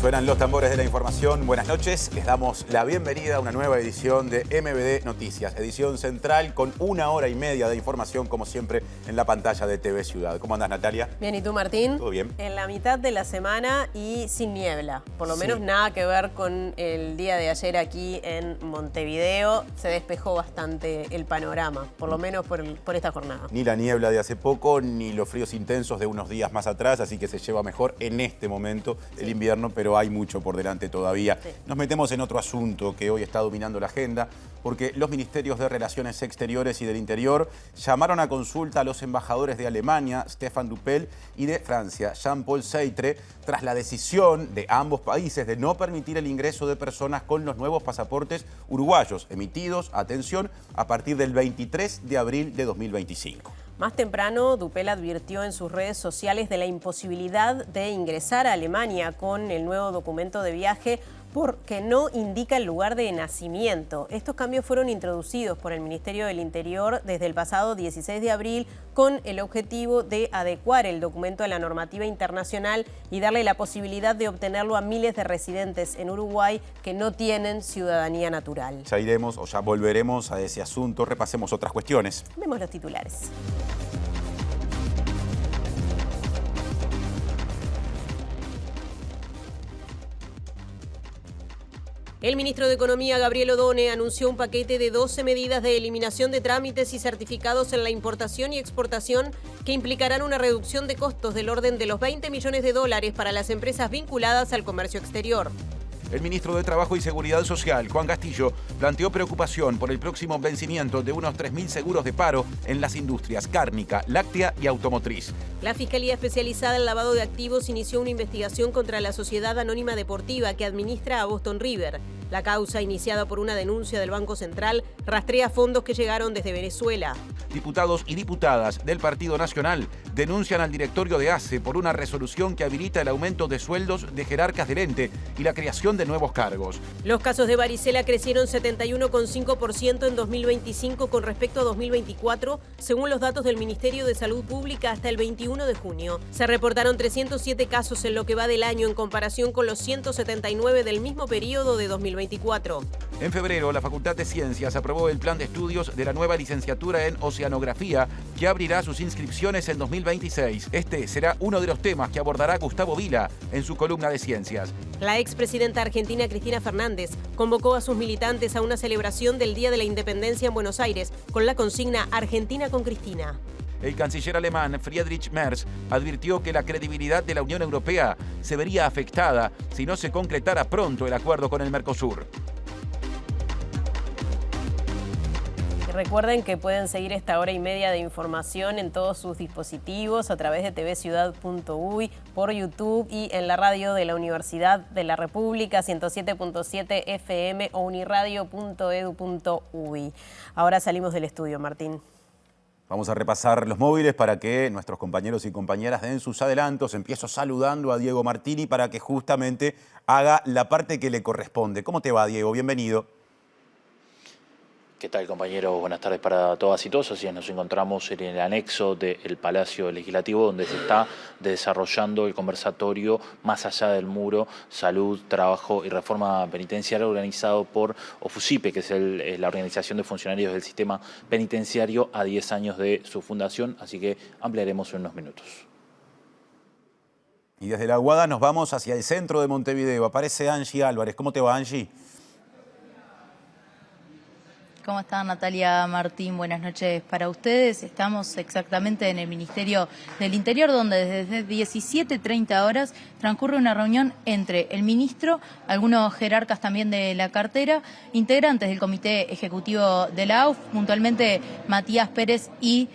Suenan los tambores de la información. Buenas noches. Les damos la bienvenida a una nueva edición de MBD Noticias. Edición central con 1 hora y media de información, como siempre, en la pantalla de TV Ciudad. ¿Cómo andás, Natalia? Bien, ¿y tú, Martín? Todo bien. En la mitad de la semana y sin niebla. Por lo menos nada que ver con el día de ayer aquí en Montevideo. Se despejó bastante el panorama, por lo menos por esta jornada. Ni la niebla de hace poco, ni los fríos intensos de unos días más atrás, así que se lleva mejor en este momento el invierno, pero hay mucho por delante todavía. Sí. Nos metemos en otro asunto que hoy está dominando la agenda, porque los ministerios de Relaciones Exteriores y del Interior llamaron a consulta a los embajadores de Alemania, Stéphane Duppel, y de Francia, Jean-Paul Seitre, tras la decisión de ambos países de no permitir el ingreso de personas con los nuevos pasaportes uruguayos, emitidos, atención, a partir del 23 de abril de 2025. Más temprano, Duppel advirtió en sus redes sociales de la imposibilidad de ingresar a Alemania con el nuevo documento de viaje porque no indica el lugar de nacimiento. Estos cambios fueron introducidos por el Ministerio del Interior desde el pasado 16 de abril con el objetivo de adecuar el documento a la normativa internacional y darle la posibilidad de obtenerlo a miles de residentes en Uruguay que no tienen ciudadanía natural. Ya iremos o ya volveremos a ese asunto. Repasemos otras cuestiones. Vemos los titulares. El ministro de Economía, Gabriel Odone, anunció un paquete de 12 medidas de eliminación de trámites y certificados en la importación y exportación que implicarán una reducción de costos del orden de los 20 millones de dólares para las empresas vinculadas al comercio exterior. El ministro de Trabajo y Seguridad Social, Juan Castillo, planteó preocupación por el próximo vencimiento de unos 3.000 seguros de paro en las industrias cárnica, láctea y automotriz. La Fiscalía Especializada en Lavado de Activos inició una investigación contra la Sociedad Anónima Deportiva que administra a Boston River. La causa, iniciada por una denuncia del Banco Central, rastrea fondos que llegaron desde Venezuela. Diputados y diputadas del Partido Nacional denuncian al directorio de ACE por una resolución que habilita el aumento de sueldos de jerarcas del ente y la creación de nuevos cargos. Los casos de varicela crecieron 71,5% en 2025 con respecto a 2024, según los datos del Ministerio de Salud Pública hasta el 21 de junio. Se reportaron 307 casos en lo que va del año en comparación con los 179 del mismo periodo de 2024. En febrero, la Facultad de Ciencias aprobó el plan de estudios de la nueva licenciatura en Oceanografía, que abrirá sus inscripciones en 2026. Este será uno de los temas que abordará Gustavo Vila en su columna de Ciencias. La expresidenta argentina Cristina Fernández convocó a sus militantes a una celebración del Día de la Independencia en Buenos Aires con la consigna Argentina con Cristina. El canciller alemán Friedrich Merz advirtió que la credibilidad de la Unión Europea se vería afectada si no se concretara pronto el acuerdo con el Mercosur. Recuerden que pueden seguir esta hora y media de información en todos sus dispositivos a través de tvciudad.uy, por YouTube y en la radio de la Universidad de la República, 107.7 FM o uniradio.edu.uy. Ahora salimos del estudio, Martín. Vamos a repasar los móviles para que nuestros compañeros y compañeras den sus adelantos. Empiezo saludando a Diego Martini para que justamente haga la parte que le corresponde. ¿Cómo te va, Diego? Bienvenido. ¿Qué tal, compañero? Buenas tardes para todas y todos. Así es, nos encontramos en el anexo del Palacio Legislativo, donde se está desarrollando el conversatorio Más allá del muro, Salud, Trabajo y Reforma Penitenciaria, organizado por OFUSIPE, que es la Organización de Funcionarios del Sistema Penitenciario, a 10 años de su fundación. Así que ampliaremos en unos minutos. Y desde la Aguada nos vamos hacia el centro de Montevideo. Aparece Angie Álvarez. ¿Cómo te va, Angie? ¿Cómo están, Natalia, Martín? Buenas noches para ustedes. Estamos exactamente en el Ministerio del Interior, donde desde 17:30 horas transcurre una reunión entre el ministro, algunos jerarcas también de la cartera, integrantes del Comité Ejecutivo de la AUF, puntualmente Matías Pérez y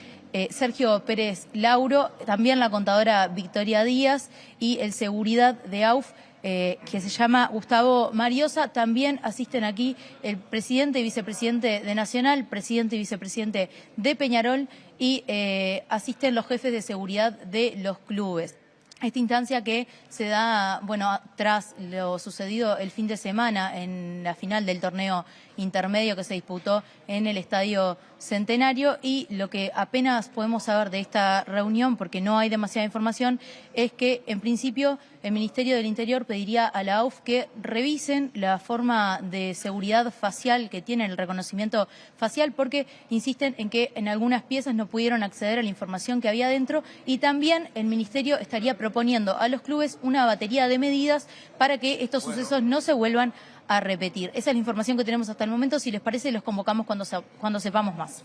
Sergio Pérez Lauro, también la contadora Victoria Díaz y el seguridad de AUF, que se llama Gustavo Mariosa. También asisten aquí el presidente y vicepresidente de Nacional, presidente y vicepresidente de Peñarol y asisten los jefes de seguridad de los clubes. Esta instancia que se da, tras lo sucedido el fin de semana en la final del torneo intermedio que se disputó en el Estadio Centenario, y lo que apenas podemos saber de esta reunión, porque no hay demasiada información, es que en principio el Ministerio del Interior pediría a la AUF que revisen la forma de seguridad facial que tienen, el reconocimiento facial, porque insisten en que en algunas piezas no pudieron acceder a la información que había dentro, y también el Ministerio estaría proponiendo a los clubes una batería de medidas para que estos sucesos no se vuelvan a repetir. Esa es la información que tenemos hasta el momento. Si les parece, los convocamos cuando sepamos más.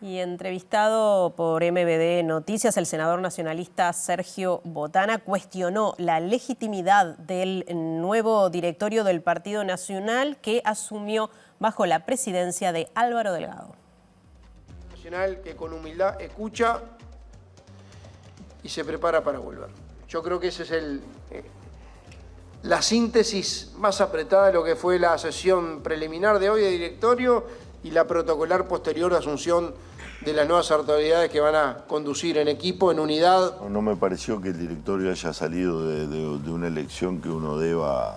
Y entrevistado por MBD Noticias, el senador nacionalista Sergio Botana cuestionó la legitimidad del nuevo directorio del Partido Nacional que asumió bajo la presidencia de Álvaro Delgado. Nacional que con humildad escucha y se prepara para volver. Yo creo que ese es la síntesis más apretada de lo que fue la sesión preliminar de hoy de directorio y la protocolar posterior de asunción de las nuevas autoridades que van a conducir en equipo, en unidad. No me pareció que el directorio haya salido de una elección que uno deba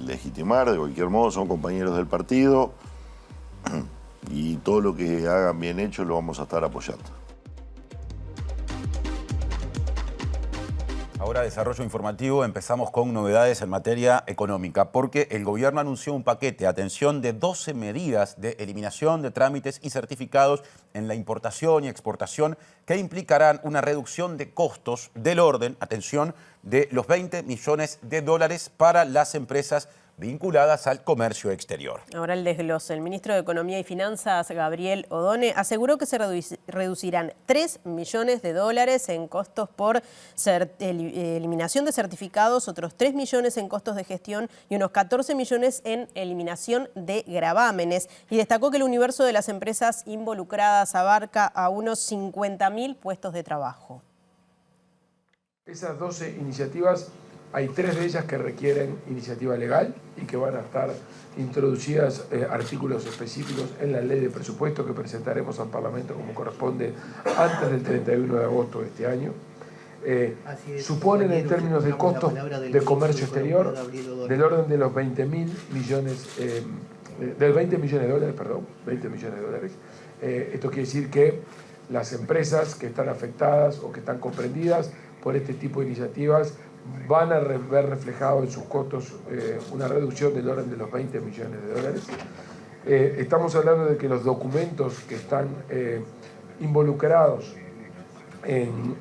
legitimar de cualquier modo. Son compañeros del partido y todo lo que hagan bien hecho lo vamos a estar apoyando. Ahora, desarrollo informativo, empezamos con novedades en materia económica, porque el gobierno anunció un paquete, atención, de 12 medidas de eliminación de trámites y certificados en la importación y exportación que implicarán una reducción de costos del orden, atención, de los 20 millones de dólares para las empresas vinculadas al comercio exterior. Ahora el desglose. El ministro de Economía y Finanzas, Gabriel Odone, aseguró que se reducirán 3 millones de dólares en costos por eliminación de certificados, otros 3 millones en costos de gestión y unos 14 millones en eliminación de gravámenes. Y destacó que el universo de las empresas involucradas abarca a unos 50.000 puestos de trabajo. Esas 12 iniciativas, hay 3 de ellas que requieren iniciativa legal y que van a estar introducidas artículos específicos en la ley de presupuesto que presentaremos al Parlamento como corresponde antes del 31 de agosto de este año. Suponen en términos de costos de comercio exterior del orden de los 20 millones de dólares, perdón, 20 millones de dólares. Esto quiere decir que las empresas que están afectadas o que están comprendidas por este tipo de iniciativas van a ver reflejado en sus costos una reducción del orden de los 20 millones de dólares. Estamos hablando de que los documentos que están involucrados en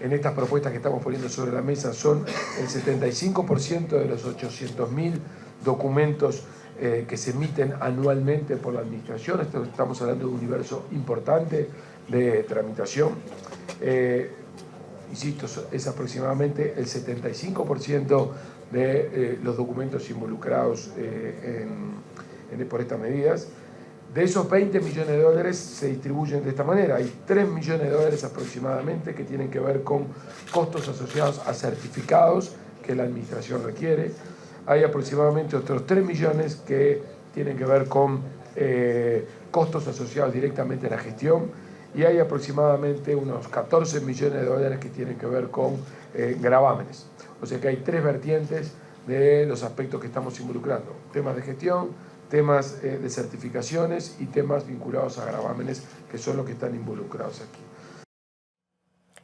estas propuestas que estamos poniendo sobre la mesa son el 75% de los 800.000 documentos que se emiten anualmente por la Administración. Estamos hablando de un universo importante de tramitación. Insisto, es aproximadamente el 75% de los documentos involucrados por estas medidas. De esos 20 millones de dólares se distribuyen de esta manera. Hay 3 millones de dólares aproximadamente que tienen que ver con costos asociados a certificados que la Administración requiere. Hay aproximadamente otros 3 millones que tienen que ver con costos asociados directamente a la gestión. Y hay aproximadamente unos 14 millones de dólares que tienen que ver con gravámenes. O sea que hay 3 vertientes de los aspectos que estamos involucrando. Temas de gestión, temas de certificaciones y temas vinculados a gravámenes, que son los que están involucrados aquí.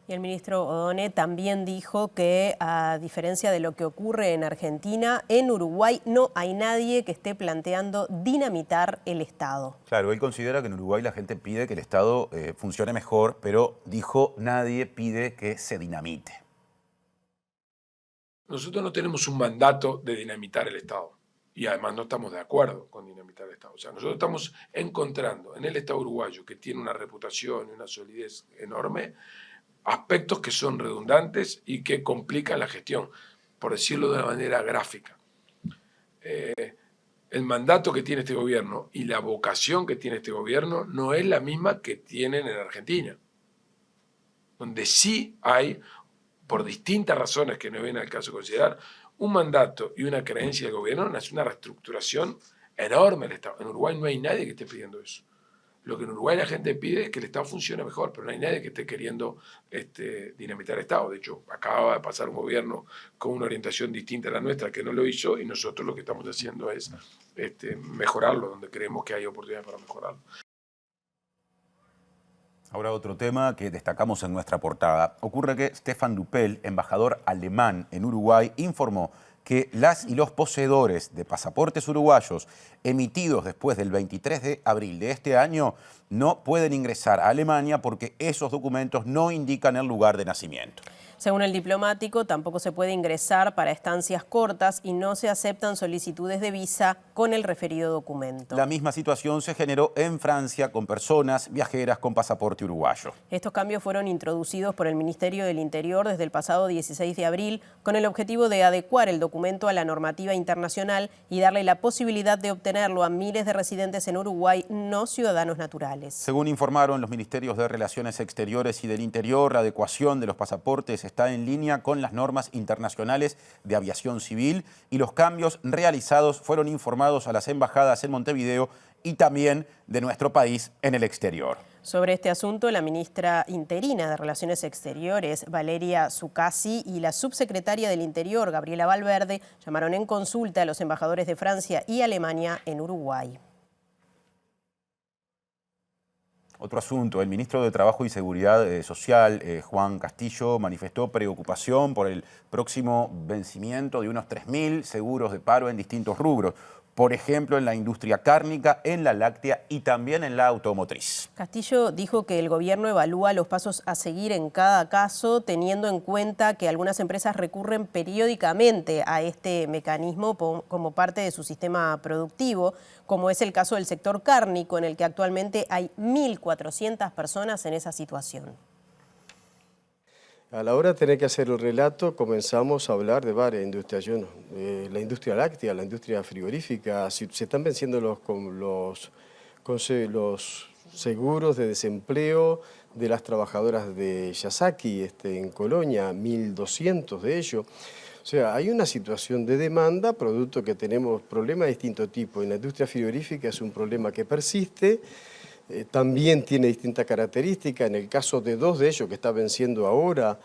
Y el ministro Odone también dijo que, a diferencia de lo que ocurre en Argentina, en Uruguay no hay nadie que esté planteando dinamitar el Estado. Claro, él considera que en Uruguay la gente pide que el Estado funcione mejor, pero dijo, nadie pide que se dinamite. Nosotros no tenemos un mandato de dinamitar el Estado y además no estamos de acuerdo con dinamitar el Estado. O sea, nosotros estamos encontrando en el Estado uruguayo, que tiene una reputación y una solidez enorme, aspectos que son redundantes y que complican la gestión, por decirlo de una manera gráfica. El mandato que tiene este gobierno y la vocación que tiene este gobierno no es la misma que tienen en Argentina, donde sí hay, por distintas razones que no viene al caso considerar, un mandato y una creencia del gobierno, es una reestructuración enorme del Estado. En Uruguay no hay nadie que esté pidiendo eso. Lo que en Uruguay la gente pide es que el Estado funcione mejor, pero no hay nadie que esté queriendo dinamitar el Estado. De hecho, acababa de pasar un gobierno con una orientación distinta a la nuestra que no lo hizo, y nosotros lo que estamos haciendo es mejorarlo donde creemos que hay oportunidades para mejorarlo. Ahora otro tema que destacamos en nuestra portada. Ocurre que Stefan Duppel, embajador alemán en Uruguay, informó que las y los poseedores de pasaportes uruguayos emitidos después del 23 de abril de este año no pueden ingresar a Alemania porque esos documentos no indican el lugar de nacimiento. Según el diplomático, tampoco se puede ingresar para estancias cortas y no se aceptan solicitudes de visa con el referido documento. La misma situación se generó en Francia con personas viajeras con pasaporte uruguayo. Estos cambios fueron introducidos por el Ministerio del Interior desde el pasado 16 de abril con el objetivo de adecuar el documento a la normativa internacional y darle la posibilidad de obtenerlo a miles de residentes en Uruguay no ciudadanos naturales. Según informaron los Ministerios de Relaciones Exteriores y del Interior, la adecuación de los pasaportes está en línea con las normas internacionales de aviación civil y los cambios realizados fueron informados a las embajadas en Montevideo y también de nuestro país en el exterior. Sobre este asunto, la ministra interina de Relaciones Exteriores, Valeria Zuccasi, y la subsecretaria del Interior, Gabriela Valverde, llamaron en consulta a los embajadores de Francia y Alemania en Uruguay. Otro asunto, el ministro de Trabajo y Seguridad Social, Juan Castillo, manifestó preocupación por el próximo vencimiento de unos 3.000 seguros de paro en distintos rubros. Por ejemplo, en la industria cárnica, en la láctea y también en la automotriz. Castillo dijo que el gobierno evalúa los pasos a seguir en cada caso, teniendo en cuenta que algunas empresas recurren periódicamente a este mecanismo como parte de su sistema productivo, como es el caso del sector cárnico, en el que actualmente hay 1.400 personas en esa situación. A la hora de tener que hacer el relato, comenzamos a hablar de varias industrias. La industria láctea, la industria frigorífica, se están venciendo los seguros de desempleo de las trabajadoras de Yasaki en Colonia, 1.200 de ellos. O sea, hay una situación de demanda, producto que tenemos problemas de distinto tipo. En la industria frigorífica es un problema que persiste. También tiene distintas características. En el caso de dos de ellos que está venciendo ahora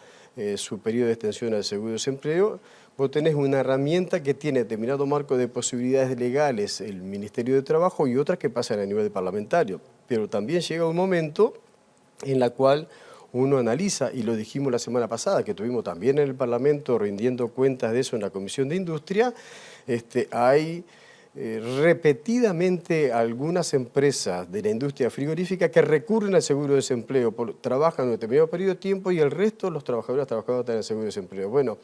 su periodo de extensión al seguro de desempleo, vos tenés una herramienta que tiene determinado marco de posibilidades legales el Ministerio de Trabajo y otras que pasan a nivel de parlamentario. Pero también llega un momento en la cual uno analiza, y lo dijimos la semana pasada, que tuvimos también en el Parlamento rindiendo cuentas de eso en la Comisión de Industria, hay repetidamente algunas empresas de la industria frigorífica que recurren al seguro de desempleo, trabajan un determinado periodo de tiempo y el resto de los trabajadores están en el seguro de desempleo. Bueno,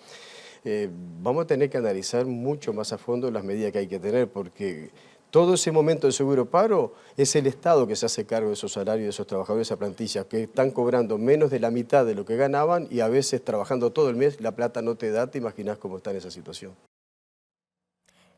vamos a tener que analizar mucho más a fondo las medidas que hay que tener, porque todo ese momento del seguro paro es el Estado que se hace cargo de esos salarios de esos trabajadores, esa plantilla, que están cobrando menos de la mitad de lo que ganaban y a veces trabajando todo el mes, la plata no te da, te imaginas cómo está en esa situación.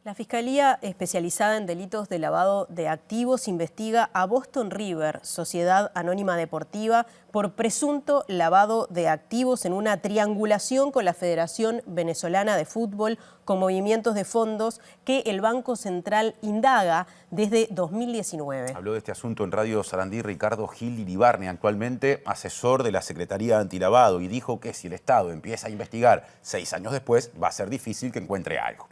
La Fiscalía especializada en delitos de lavado de activos investiga a Boston River, Sociedad Anónima Deportiva, por presunto lavado de activos en una triangulación con la Federación Venezolana de Fútbol con movimientos de fondos que el Banco Central indaga desde 2019. Habló de este asunto en Radio Sarandí Ricardo Gil Iribarne, actualmente asesor de la Secretaría Antilavado, y dijo que si el Estado empieza a investigar 6 años después, va a ser difícil que encuentre algo.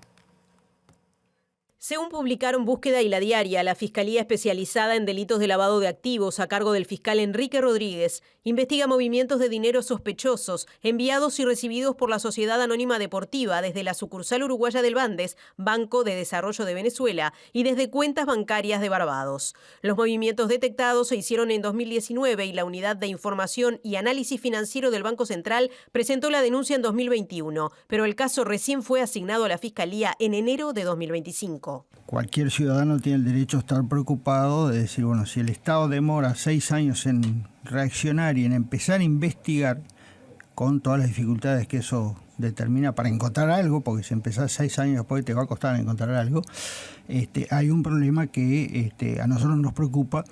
Según publicaron Búsqueda y La Diaria, la Fiscalía Especializada en Delitos de Lavado de Activos, a cargo del fiscal Enrique Rodríguez, investiga movimientos de dinero sospechosos enviados y recibidos por la Sociedad Anónima Deportiva desde la sucursal uruguaya del Bandes, Banco de Desarrollo de Venezuela, y desde cuentas bancarias de Barbados. Los movimientos detectados se hicieron en 2019 y la Unidad de Información y Análisis Financiero del Banco Central presentó la denuncia en 2021, pero el caso recién fue asignado a la Fiscalía en enero de 2025. Cualquier ciudadano tiene el derecho a estar preocupado de decir, bueno, si el Estado demora 6 años en reaccionar y en empezar a investigar, con todas las dificultades que eso determina para encontrar algo, porque si empezás 6 años después te va a costar encontrar algo, hay un problema que a nosotros nos preocupa,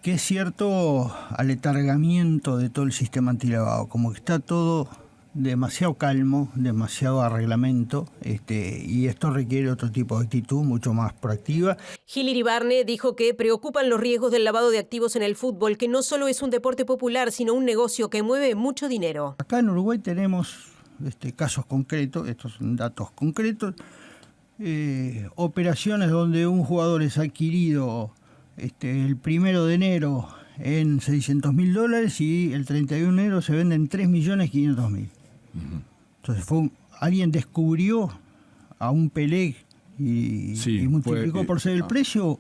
que es cierto aletargamiento de todo el sistema antilavado, como que está todo demasiado calmo, demasiado a reglamento, y esto requiere otro tipo de actitud mucho más proactiva. Gil Iribarne dijo que preocupan los riesgos del lavado de activos en el fútbol, que no solo es un deporte popular, sino un negocio que mueve mucho dinero. Acá en Uruguay tenemos casos concretos, estos son datos concretos, operaciones donde un jugador es adquirido el 1 de enero en $600.000 y el 31 de enero se venden 3.500.000. Entonces alguien descubrió a un Pelé y multiplicó por ser el precio.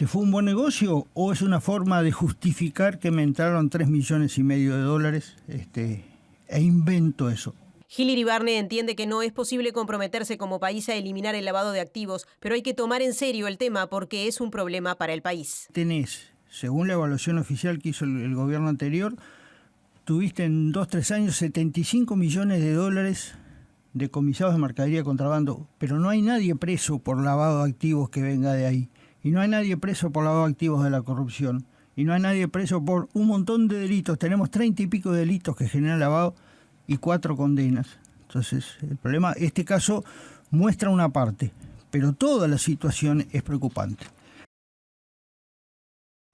¿Fue un buen negocio o es una forma de justificar que me entraron $3,5 millones e invento eso? Gil Iribarne entiende que no es posible comprometerse como país a eliminar el lavado de activos, pero hay que tomar en serio el tema porque es un problema para el país. Tenés, según la evaluación oficial que hizo el gobierno anterior, tuviste en 2-3 años $75 millones decomisados de mercadería de contrabando, pero no hay nadie preso por lavado de activos que venga de ahí. Y no hay nadie preso por lavado de activos de la corrupción. Y no hay nadie preso por un montón de delitos. Tenemos 30 y pico delitos que generan lavado y 4 condenas. Entonces, el problema, este caso muestra una parte, pero toda la situación es preocupante.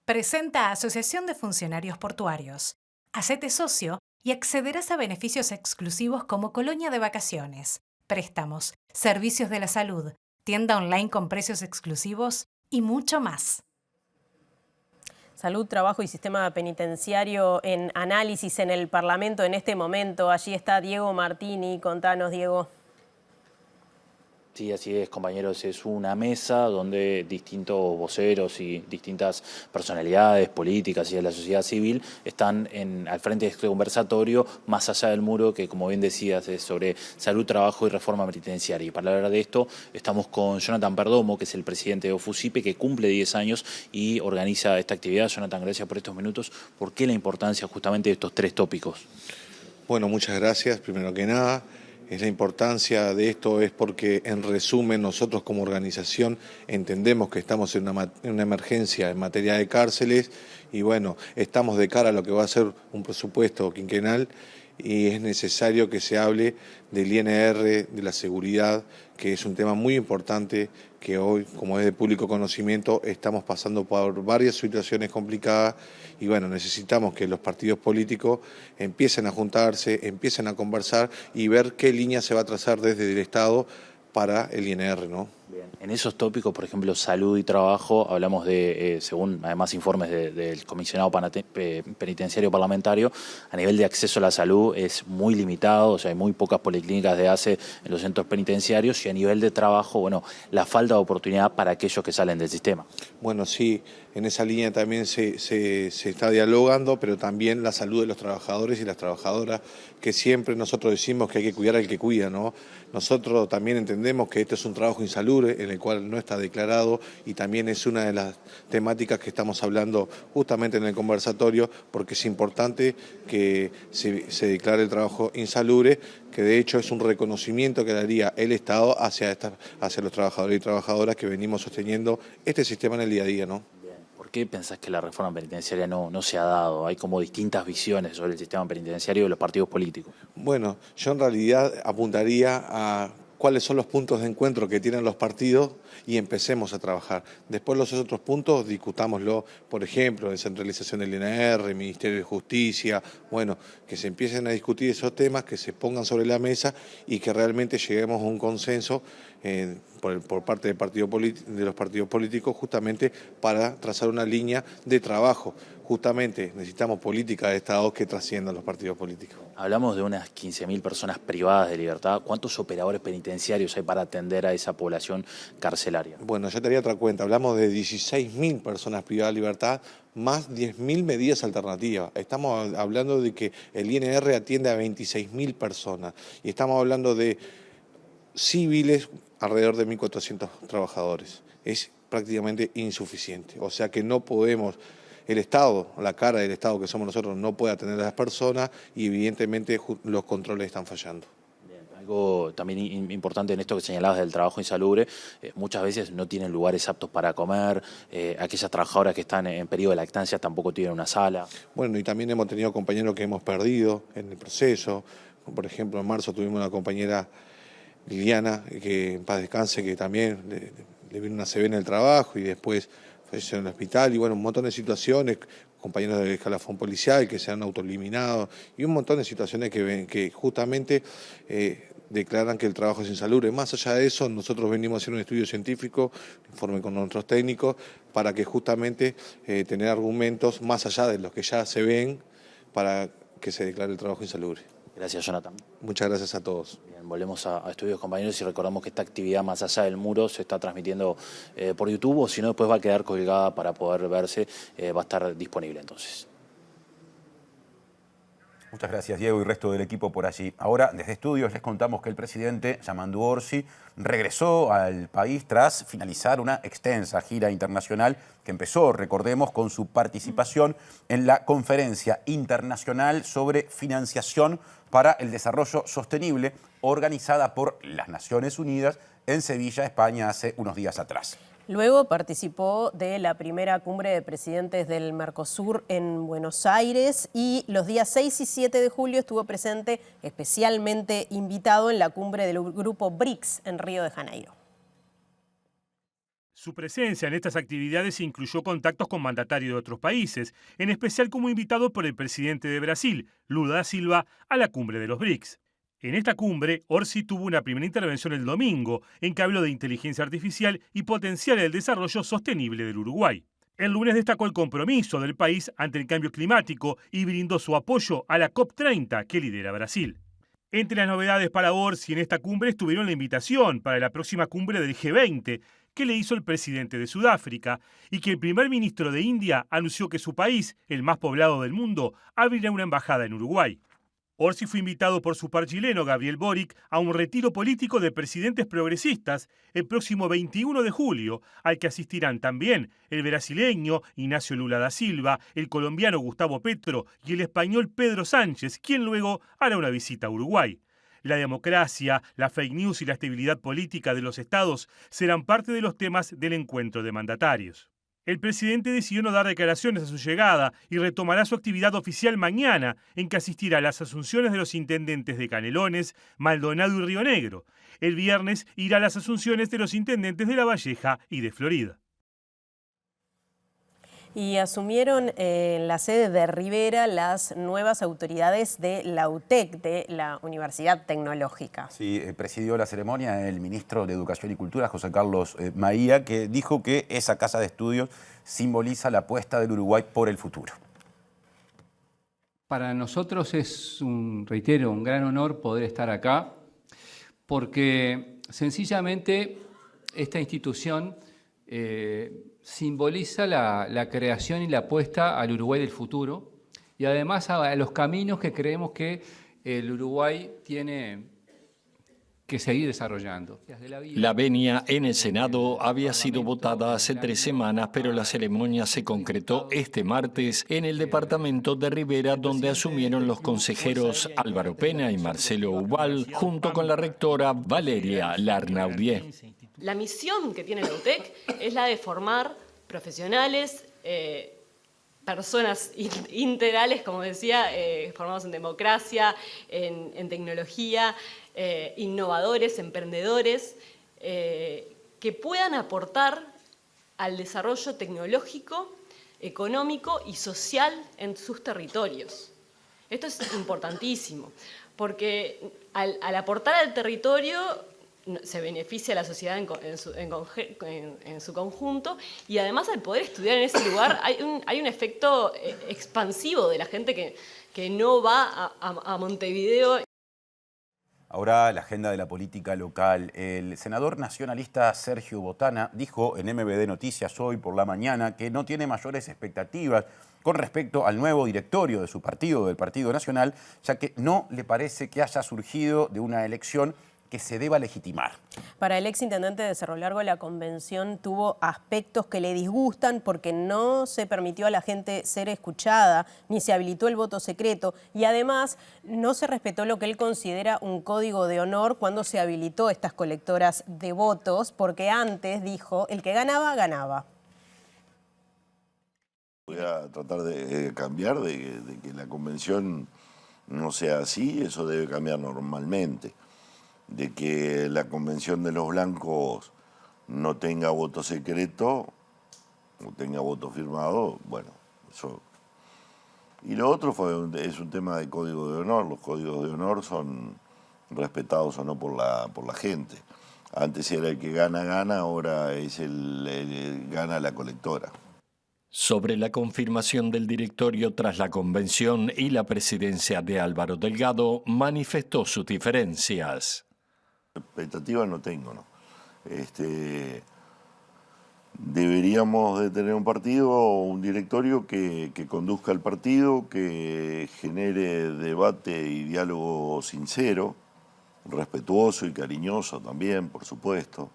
Presenta Asociación de Funcionarios Portuarios. Hacete socio y accederás a beneficios exclusivos como colonia de vacaciones, préstamos, servicios de la salud, tienda online con precios exclusivos y mucho más. Salud, trabajo y sistema penitenciario en análisis en el Parlamento en este momento. Allí está Diego Martini. Contanos, Diego. Sí, así es, compañeros. Es una mesa donde distintos voceros y distintas personalidades políticas y de la sociedad civil están al frente de este conversatorio, más allá del muro, que como bien decías es sobre salud, trabajo y reforma penitenciaria. Y para hablar de esto estamos con Jonathan Perdomo, que es el presidente de OFUCIPE, que cumple 10 años y organiza esta actividad. Jonathan, gracias por estos minutos. ¿Por qué la importancia justamente de estos 3 tópicos? Bueno, muchas gracias, primero que nada. La importancia de esto es porque, en resumen, nosotros como organización entendemos que estamos en una emergencia en materia de cárceles y, bueno, estamos de cara a lo que va a ser un presupuesto quinquenal y es necesario que se hable del INR, de la seguridad, que es un tema muy importante que hoy, como es de público conocimiento, estamos pasando por varias situaciones complicadas y bueno, necesitamos que los partidos políticos empiecen a juntarse, empiecen a conversar y ver qué línea se va a trazar desde el Estado para el INR, ¿no? Bien. En esos tópicos, por ejemplo, salud y trabajo, hablamos de, según además informes del comisionado penitenciario parlamentario, a nivel de acceso a la salud es muy limitado, o sea, hay muy pocas policlínicas de ACE en los centros penitenciarios y a nivel de trabajo, bueno, la falta de oportunidad para aquellos que salen del sistema. Bueno, sí, en esa línea también se está dialogando, pero también la salud de los trabajadores y las trabajadoras, que siempre nosotros decimos que hay que cuidar al que cuida, ¿no? Nosotros también entendemos que este es un trabajo insalubre, en el cual no está declarado y también es una de las temáticas que estamos hablando justamente en el conversatorio, porque es importante que se declare el trabajo insalubre, que de hecho es un reconocimiento que daría el Estado hacia los trabajadores y trabajadoras que venimos sosteniendo este sistema en el día a día, ¿no? ¿Por qué pensás que la reforma penitenciaria no se ha dado? Hay como distintas visiones sobre el sistema penitenciario de los partidos políticos. Bueno, yo en realidad apuntaría a cuáles son los puntos de encuentro que tienen los partidos y empecemos a trabajar. Después los otros puntos discutámoslo, por ejemplo, descentralización del INR, Ministerio de Justicia, bueno, que se empiecen a discutir esos temas, que se pongan sobre la mesa y que realmente lleguemos a un consenso por parte de los partidos políticos justamente para trazar una línea de trabajo. Justamente necesitamos políticas de Estado que trasciendan los partidos políticos. Hablamos de unas 15.000 personas privadas de libertad. ¿Cuántos operadores penitenciarios hay para atender a esa población carcelaria? Bueno, yo te haría otra cuenta. Hablamos de 16.000 personas privadas de libertad, más 10.000 medidas alternativas. Estamos hablando de que el INR atiende a 26.000 personas y estamos hablando de civiles, alrededor de 1.400 trabajadores. Es prácticamente insuficiente. O sea que no podemos, el Estado, la cara del Estado que somos nosotros, no puede atender a las personas y evidentemente los controles están fallando. Bien, algo también importante en esto que señalabas del trabajo insalubre, muchas veces no tienen lugares aptos para comer, aquellas trabajadoras que están en periodo de lactancia tampoco tienen una sala. Bueno, y también hemos tenido compañeros que hemos perdido en el proceso, Por ejemplo, en marzo tuvimos una compañera Liliana, que en paz descanse, que también le vino una ACV en el trabajo y después falleció en el hospital. Y bueno, un montón de situaciones, compañeros del escalafón policial que se han autoeliminado y un montón de situaciones que justamente declaran que el trabajo es insalubre. Más allá de eso, nosotros venimos a hacer un estudio científico, informe con nuestros técnicos, para que justamente tener argumentos más allá de los que ya se ven para que se declare el trabajo insalubre. Gracias, Jonathan. Muchas gracias a todos. Bien, volvemos a estudios, compañeros, y recordamos que esta actividad más allá del muro se está transmitiendo por YouTube, o si no después va a quedar colgada para poder verse, va a estar disponible entonces. Muchas gracias, Diego, y resto del equipo por allí. Ahora, desde estudios, les contamos que el presidente Yamandu Orsi regresó al país tras finalizar una extensa gira internacional que empezó, recordemos, con su participación en la Conferencia Internacional sobre Financiación para el Desarrollo Sostenible, organizada por las Naciones Unidas en Sevilla, España, hace unos días atrás. Luego participó de la primera cumbre de presidentes del Mercosur en Buenos Aires y los días 6 y 7 de julio estuvo presente, especialmente invitado, en la cumbre del grupo BRICS en Río de Janeiro. Su presencia en estas actividades incluyó contactos con mandatarios de otros países, en especial como invitado por el presidente de Brasil, Lula da Silva, a la cumbre de los BRICS. En esta cumbre, Orsi tuvo una primera intervención el domingo, en que habló de inteligencia artificial y potenciar el desarrollo sostenible del Uruguay. El lunes destacó el compromiso del país ante el cambio climático y brindó su apoyo a la COP30 que lidera Brasil. Entre las novedades para Orsi en esta cumbre estuvieron la invitación para la próxima cumbre del G20 que le hizo el presidente de Sudáfrica y que el primer ministro de India anunció que su país, el más poblado del mundo, abrirá una embajada en Uruguay. Orsi fue invitado por su par chileno, Gabriel Boric, a un retiro político de presidentes progresistas el próximo 21 de julio, al que asistirán también el brasileño Ignacio Lula da Silva, el colombiano Gustavo Petro y el español Pedro Sánchez, quien luego hará una visita a Uruguay. La democracia, la fake news y la estabilidad política de los estados serán parte de los temas del encuentro de mandatarios. El presidente decidió no dar declaraciones a su llegada y retomará su actividad oficial mañana, en que asistirá a las asunciones de los intendentes de Canelones, Maldonado y Río Negro. El viernes irá a las asunciones de los intendentes de La Valleja y de Florida. Y asumieron en la sede de Rivera las nuevas autoridades de la UTEC, de la Universidad Tecnológica. Sí, presidió la ceremonia el ministro de Educación y Cultura, José Carlos Maía, que dijo que esa casa de estudios simboliza la apuesta del Uruguay por el futuro. Para nosotros es reitero, un gran honor poder estar acá, porque sencillamente esta institución simboliza la creación y la apuesta al Uruguay del futuro y además a los caminos que creemos que el Uruguay tiene que seguir desarrollando. La venia en el Senado había sido votada hace 3 semanas, pero la ceremonia se concretó este martes en el departamento de Rivera, donde asumieron los consejeros Álvaro Pena y Marcelo Ubal, junto con la rectora Valeria Larnaudier. La misión que tiene la UTEC es la de formar profesionales, personas integrales, como decía, formados en democracia, en tecnología, innovadores, emprendedores, que puedan aportar al desarrollo tecnológico, económico y social en sus territorios. Esto es importantísimo, porque al aportar al territorio se beneficia a la sociedad en su conjunto, y además al poder estudiar en ese lugar hay un efecto expansivo de la gente que no va a Montevideo. Ahora la agenda de la política local. El senador nacionalista Sergio Botana dijo en MBD Noticias hoy por la mañana que no tiene mayores expectativas con respecto al nuevo directorio de su partido, del Partido Nacional, ya que no le parece que haya surgido de una elección que se deba legitimar. Para el exintendente de Cerro Largo, la convención tuvo aspectos que le disgustan porque no se permitió a la gente ser escuchada, ni se habilitó el voto secreto, y además no se respetó lo que él considera un código de honor cuando se habilitó estas colectoras de votos, porque antes dijo, el que ganaba, ganaba. Voy a tratar de cambiar, de que la convención no sea así, eso debe cambiar normalmente. De que la convención de los blancos no tenga voto secreto o tenga voto firmado, bueno, eso. Y lo otro es un tema de código de honor. Los códigos de honor son respetados o no por la gente. Antes era el que gana, ahora es el gana la colectora. Sobre la confirmación del directorio tras la convención y la presidencia de Álvaro Delgado, manifestó sus diferencias. Expectativas no tengo, ¿no? Deberíamos de tener un partido, un directorio que conduzca el partido, que genere debate y diálogo sincero, respetuoso y cariñoso también, por supuesto,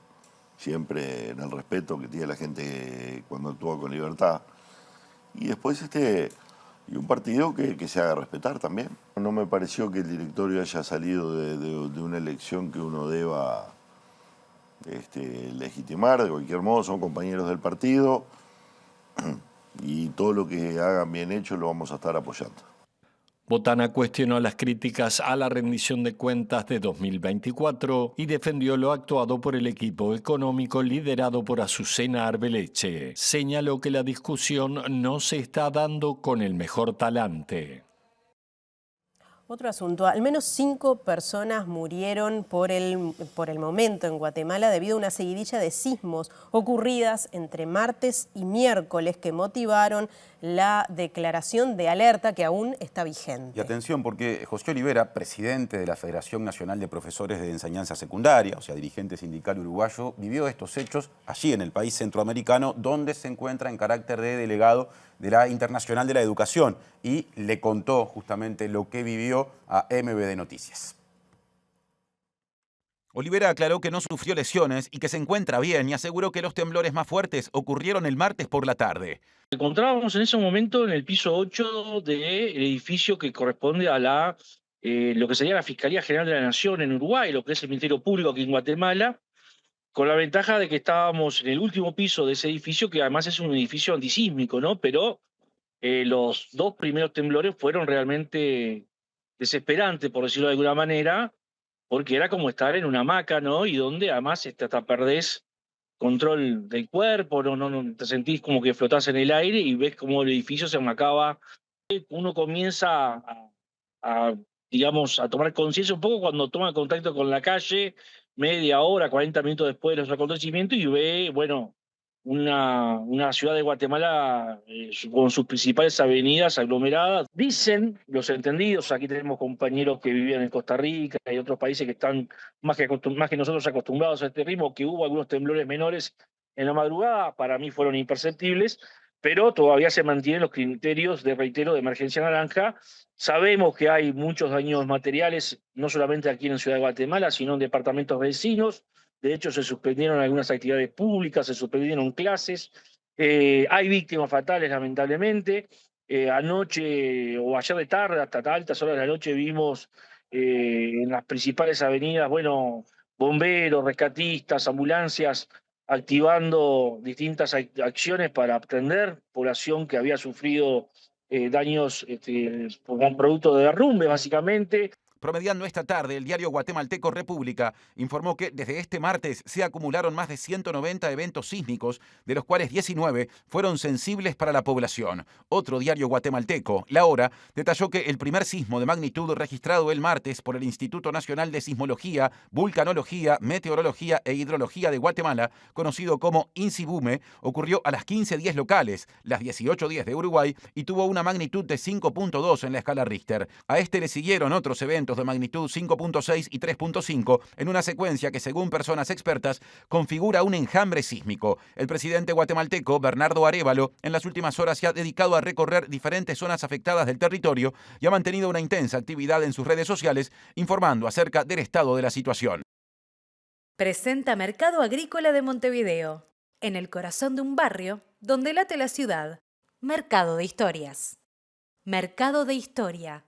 siempre en el respeto que tiene la gente cuando actúa con libertad. Y después y un partido que se haga respetar también. No me pareció que el directorio haya salido de una elección que uno deba legitimar. De cualquier modo, son compañeros del partido y todo lo que hagan bien hecho lo vamos a estar apoyando. Botana cuestionó las críticas a la rendición de cuentas de 2024 y defendió lo actuado por el equipo económico liderado por Azucena Arbeleche. Señaló que la discusión no se está dando con el mejor talante. Otro asunto, al menos 5 personas murieron por el momento en Guatemala debido a una seguidilla de sismos ocurridas entre martes y miércoles que motivaron la declaración de alerta que aún está vigente. Y atención, porque José Olivera, presidente de la Federación Nacional de Profesores de Enseñanza Secundaria, o sea, dirigente sindical uruguayo, vivió estos hechos allí en el país centroamericano, donde se encuentra en carácter de delegado de la Internacional de la Educación, y le contó justamente lo que vivió a MBD Noticias. Olivera aclaró que no sufrió lesiones y que se encuentra bien y aseguró que los temblores más fuertes ocurrieron el martes por la tarde. Nos encontrábamos en ese momento en el piso 8 del edificio que corresponde a lo que sería la Fiscalía General de la Nación en Uruguay, lo que es el Ministerio Público aquí en Guatemala, con la ventaja de que estábamos en el último piso de ese edificio, que además es un edificio antisísmico, ¿no? Pero los 2 primeros temblores fueron realmente desesperantes, por decirlo de alguna manera, porque era como estar en una hamaca, ¿no? Y donde además hasta perdés control del cuerpo, no te sentís como que flotás en el aire y ves como el edificio se amacaba. Uno comienza digamos, a tomar conciencia un poco cuando toma contacto con la calle, media hora, 40 minutos después de los acontecimientos, y ve, bueno, una ciudad de Guatemala con sus principales avenidas aglomeradas. Dicen los entendidos, aquí tenemos compañeros que vivían en Costa Rica y otros países que están más que nosotros acostumbrados a este ritmo, que hubo algunos temblores menores en la madrugada, para mí fueron imperceptibles, pero todavía se mantienen los criterios de, reitero, de emergencia naranja. Sabemos que hay muchos daños materiales, no solamente aquí en Ciudad de Guatemala, sino en departamentos vecinos. De hecho, se suspendieron algunas actividades públicas, se suspendieron clases. Hay víctimas fatales, lamentablemente. Anoche o ayer de tarde, hasta altas horas de la noche, vimos en las principales avenidas, bueno, bomberos, rescatistas, ambulancias, activando distintas acciones para atender población que había sufrido daños como producto de derrumbe, básicamente. Promediando esta tarde, el diario guatemalteco República informó que desde este martes se acumularon más de 190 eventos sísmicos, de los cuales 19 fueron sensibles para la población. Otro diario guatemalteco, La Hora, detalló que el primer sismo de magnitud registrado el martes por el Instituto Nacional de Sismología, Vulcanología, Meteorología e Hidrología de Guatemala, conocido como INSIBUME, ocurrió a las 15:10 locales, las 18:10 de Uruguay, y tuvo una magnitud de 5.2 en la escala Richter. A este le siguieron otros eventos de magnitud 5.6 y 3.5 en una secuencia que, según personas expertas, configura un enjambre sísmico. El presidente guatemalteco, Bernardo Arévalo, en las últimas horas se ha dedicado a recorrer diferentes zonas afectadas del territorio y ha mantenido una intensa actividad en sus redes sociales, informando acerca del estado de la situación. Presenta Mercado Agrícola de Montevideo, en el corazón de un barrio donde late la ciudad. Mercado de Historias. Mercado de Historia.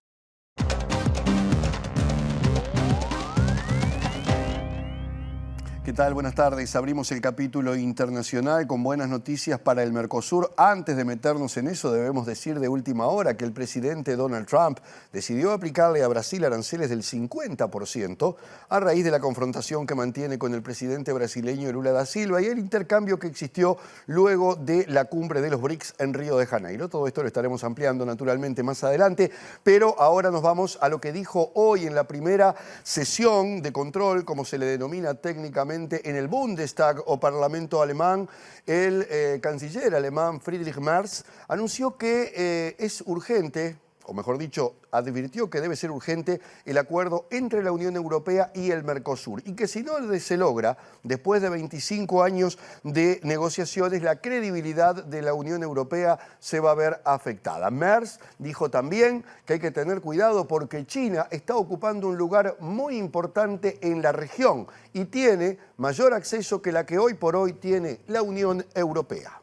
¿Qué tal? Buenas tardes. Abrimos el capítulo internacional con buenas noticias para el Mercosur. Antes de meternos en eso, debemos decir de última hora que el presidente Donald Trump decidió aplicarle a Brasil aranceles del 50% a raíz de la confrontación que mantiene con el presidente brasileño Lula da Silva y el intercambio que existió luego de la cumbre de los BRICS en Río de Janeiro. Todo esto lo estaremos ampliando naturalmente más adelante, pero ahora nos vamos a lo que dijo hoy en la primera sesión de control, como se le denomina técnicamente, en el Bundestag o Parlamento alemán. El canciller alemán Friedrich Merz anunció que es urgente, o mejor dicho, advirtió que debe ser urgente el acuerdo entre la Unión Europea y el Mercosur y que si no se logra, después de 25 años de negociaciones, la credibilidad de la Unión Europea se va a ver afectada. Merz dijo también que hay que tener cuidado porque China está ocupando un lugar muy importante en la región y tiene mayor acceso que la que hoy por hoy tiene la Unión Europea.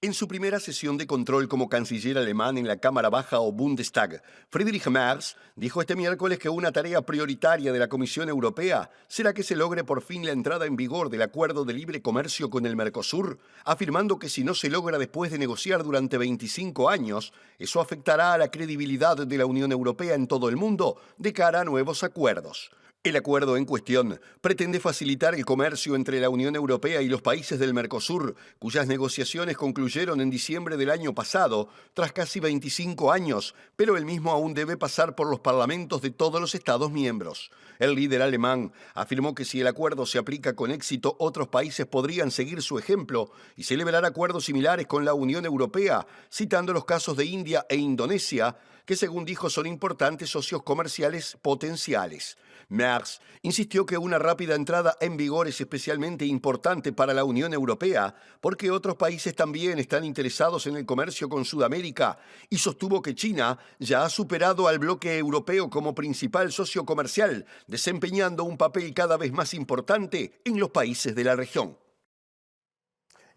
En su primera sesión de control como canciller alemán en la Cámara Baja o Bundestag, Friedrich Merz dijo este miércoles que una tarea prioritaria de la Comisión Europea será que se logre por fin la entrada en vigor del Acuerdo de Libre Comercio con el Mercosur, afirmando que si no se logra después de negociar durante 25 años, eso afectará a la credibilidad de la Unión Europea en todo el mundo de cara a nuevos acuerdos. El acuerdo en cuestión pretende facilitar el comercio entre la Unión Europea y los países del Mercosur, cuyas negociaciones concluyeron en diciembre del año pasado, tras casi 25 años, pero el mismo aún debe pasar por los parlamentos de todos los Estados miembros. El líder alemán afirmó que si el acuerdo se aplica con éxito, otros países podrían seguir su ejemplo y celebrar acuerdos similares con la Unión Europea, citando los casos de India e Indonesia, que según dijo son importantes socios comerciales potenciales. Merz insistió que una rápida entrada en vigor es especialmente importante para la Unión Europea porque otros países también están interesados en el comercio con Sudamérica y sostuvo que China ya ha superado al bloque europeo como principal socio comercial, desempeñando un papel cada vez más importante en los países de la región.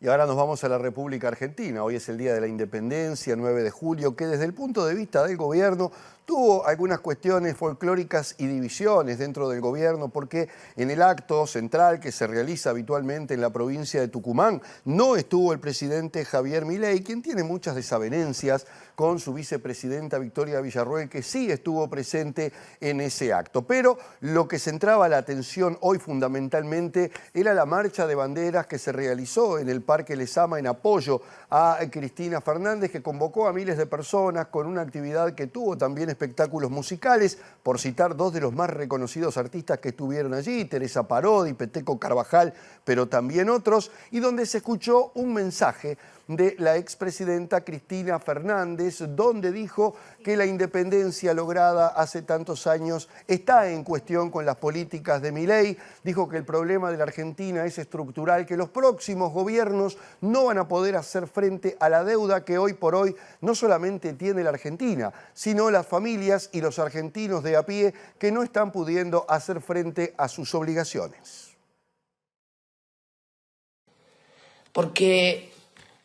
Y ahora nos vamos a la República Argentina. Hoy es el Día de la Independencia, 9 de julio, que desde el punto de vista del gobierno tuvo algunas cuestiones folclóricas y divisiones dentro del gobierno, porque en el acto central que se realiza habitualmente en la provincia de Tucumán no estuvo el presidente Javier Milei, quien tiene muchas desavenencias con su vicepresidenta Victoria Villarroel, que sí estuvo presente en ese acto. Pero lo que centraba la atención hoy fundamentalmente era la marcha de banderas que se realizó en el Parque Lezama en apoyo a Cristina Fernández, que convocó a miles de personas con una actividad que tuvo también espectáculos musicales, por citar dos de los más reconocidos artistas que estuvieron allí, Teresa Parodi, Peteco Carvajal, pero también otros, y donde se escuchó un mensaje de la expresidenta Cristina Fernández, donde dijo que la independencia lograda hace tantos años está en cuestión con las políticas de Milei. Dijo que el problema de la Argentina es estructural, que los próximos gobiernos no van a poder hacer frente a la deuda que hoy por hoy no solamente tiene la Argentina, sino las familias y los argentinos de a pie que no están pudiendo hacer frente a sus obligaciones. Porque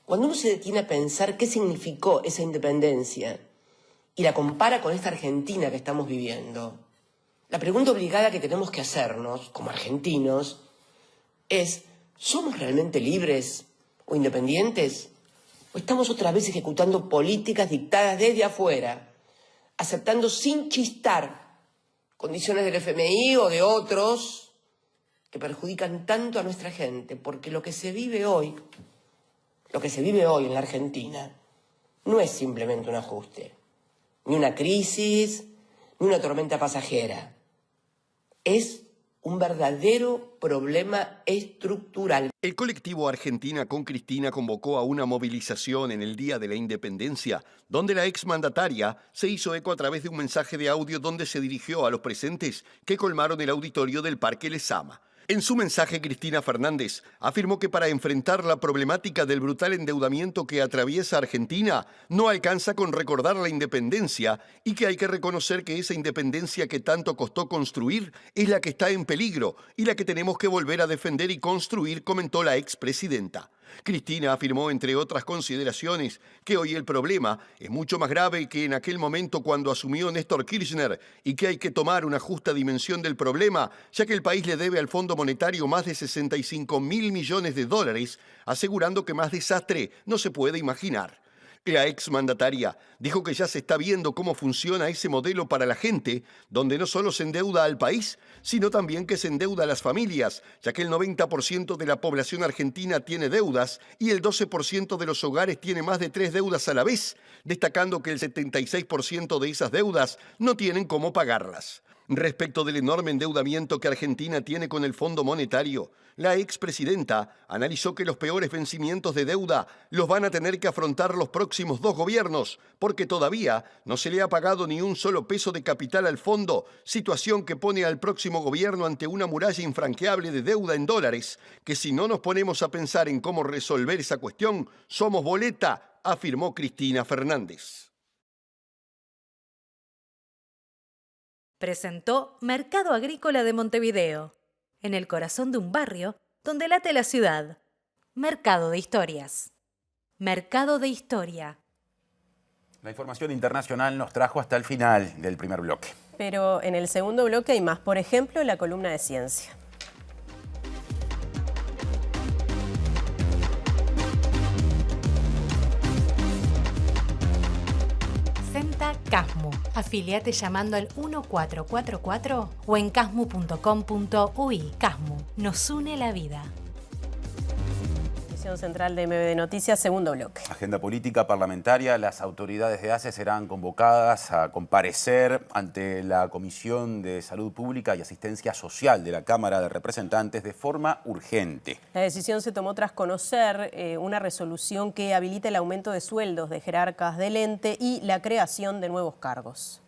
cuando uno se detiene a pensar qué significó esa independencia y la compara con esta Argentina que estamos viviendo, la pregunta obligada que tenemos que hacernos como argentinos es: ¿somos realmente libres o independientes? ¿O estamos otra vez ejecutando políticas dictadas desde afuera, aceptando sin chistar condiciones del FMI o de otros que perjudican tanto a nuestra gente? Porque lo que se vive hoy en la Argentina no es simplemente un ajuste, ni una crisis, ni una tormenta pasajera. Es un verdadero problema estructural. El colectivo Argentina con Cristina convocó a una movilización en el Día de la Independencia, donde la exmandataria se hizo eco a través de un mensaje de audio donde se dirigió a los presentes que colmaron el auditorio del Parque Lezama. En su mensaje, Cristina Fernández afirmó que para enfrentar la problemática del brutal endeudamiento que atraviesa Argentina, no alcanza con recordar la independencia y que hay que reconocer que esa independencia que tanto costó construir es la que está en peligro y la que tenemos que volver a defender y construir, comentó la expresidenta. Cristina afirmó, entre otras consideraciones, que hoy el problema es mucho más grave que en aquel momento cuando asumió Néstor Kirchner y que hay que tomar una justa dimensión del problema, ya que el país le debe al Fondo Monetario más de 65.000 millones de dólares, asegurando que más desastre no se puede imaginar. La exmandataria dijo que ya se está viendo cómo funciona ese modelo para la gente, donde no solo se endeuda al país, sino también que se endeuda a las familias, ya que el 90% de la población argentina tiene deudas y el 12% de los hogares tiene más de 3 deudas a la vez, destacando que el 76% de esas deudas no tienen cómo pagarlas. Respecto del enorme endeudamiento que Argentina tiene con el Fondo Monetario, la expresidenta analizó que los peores vencimientos de deuda los van a tener que afrontar los próximos 2 gobiernos, porque todavía no se le ha pagado ni un solo peso de capital al fondo, situación que pone al próximo gobierno ante una muralla infranqueable de deuda en dólares, que si no nos ponemos a pensar en cómo resolver esa cuestión, somos boleta, afirmó Cristina Fernández. Presentó Mercado Agrícola de Montevideo, en el corazón de un barrio donde late la ciudad. Mercado de Historias. Mercado de Historia. La información internacional nos trajo hasta el final del primer bloque. Pero en el segundo bloque hay más, por ejemplo, la columna de ciencia. Presenta Casmu. Afiliate llamando al 1444 o en casmu.com.uy. Casmu. Nos une la vida. Edición central de MBD Noticias, segundo bloque. Agenda política parlamentaria. Las autoridades de ACE serán convocadas a comparecer ante la Comisión de Salud Pública y Asistencia Social de la Cámara de Representantes de forma urgente. La decisión se tomó tras conocer una resolución que habilita el aumento de sueldos de jerarcas del ente y la creación de nuevos cargos.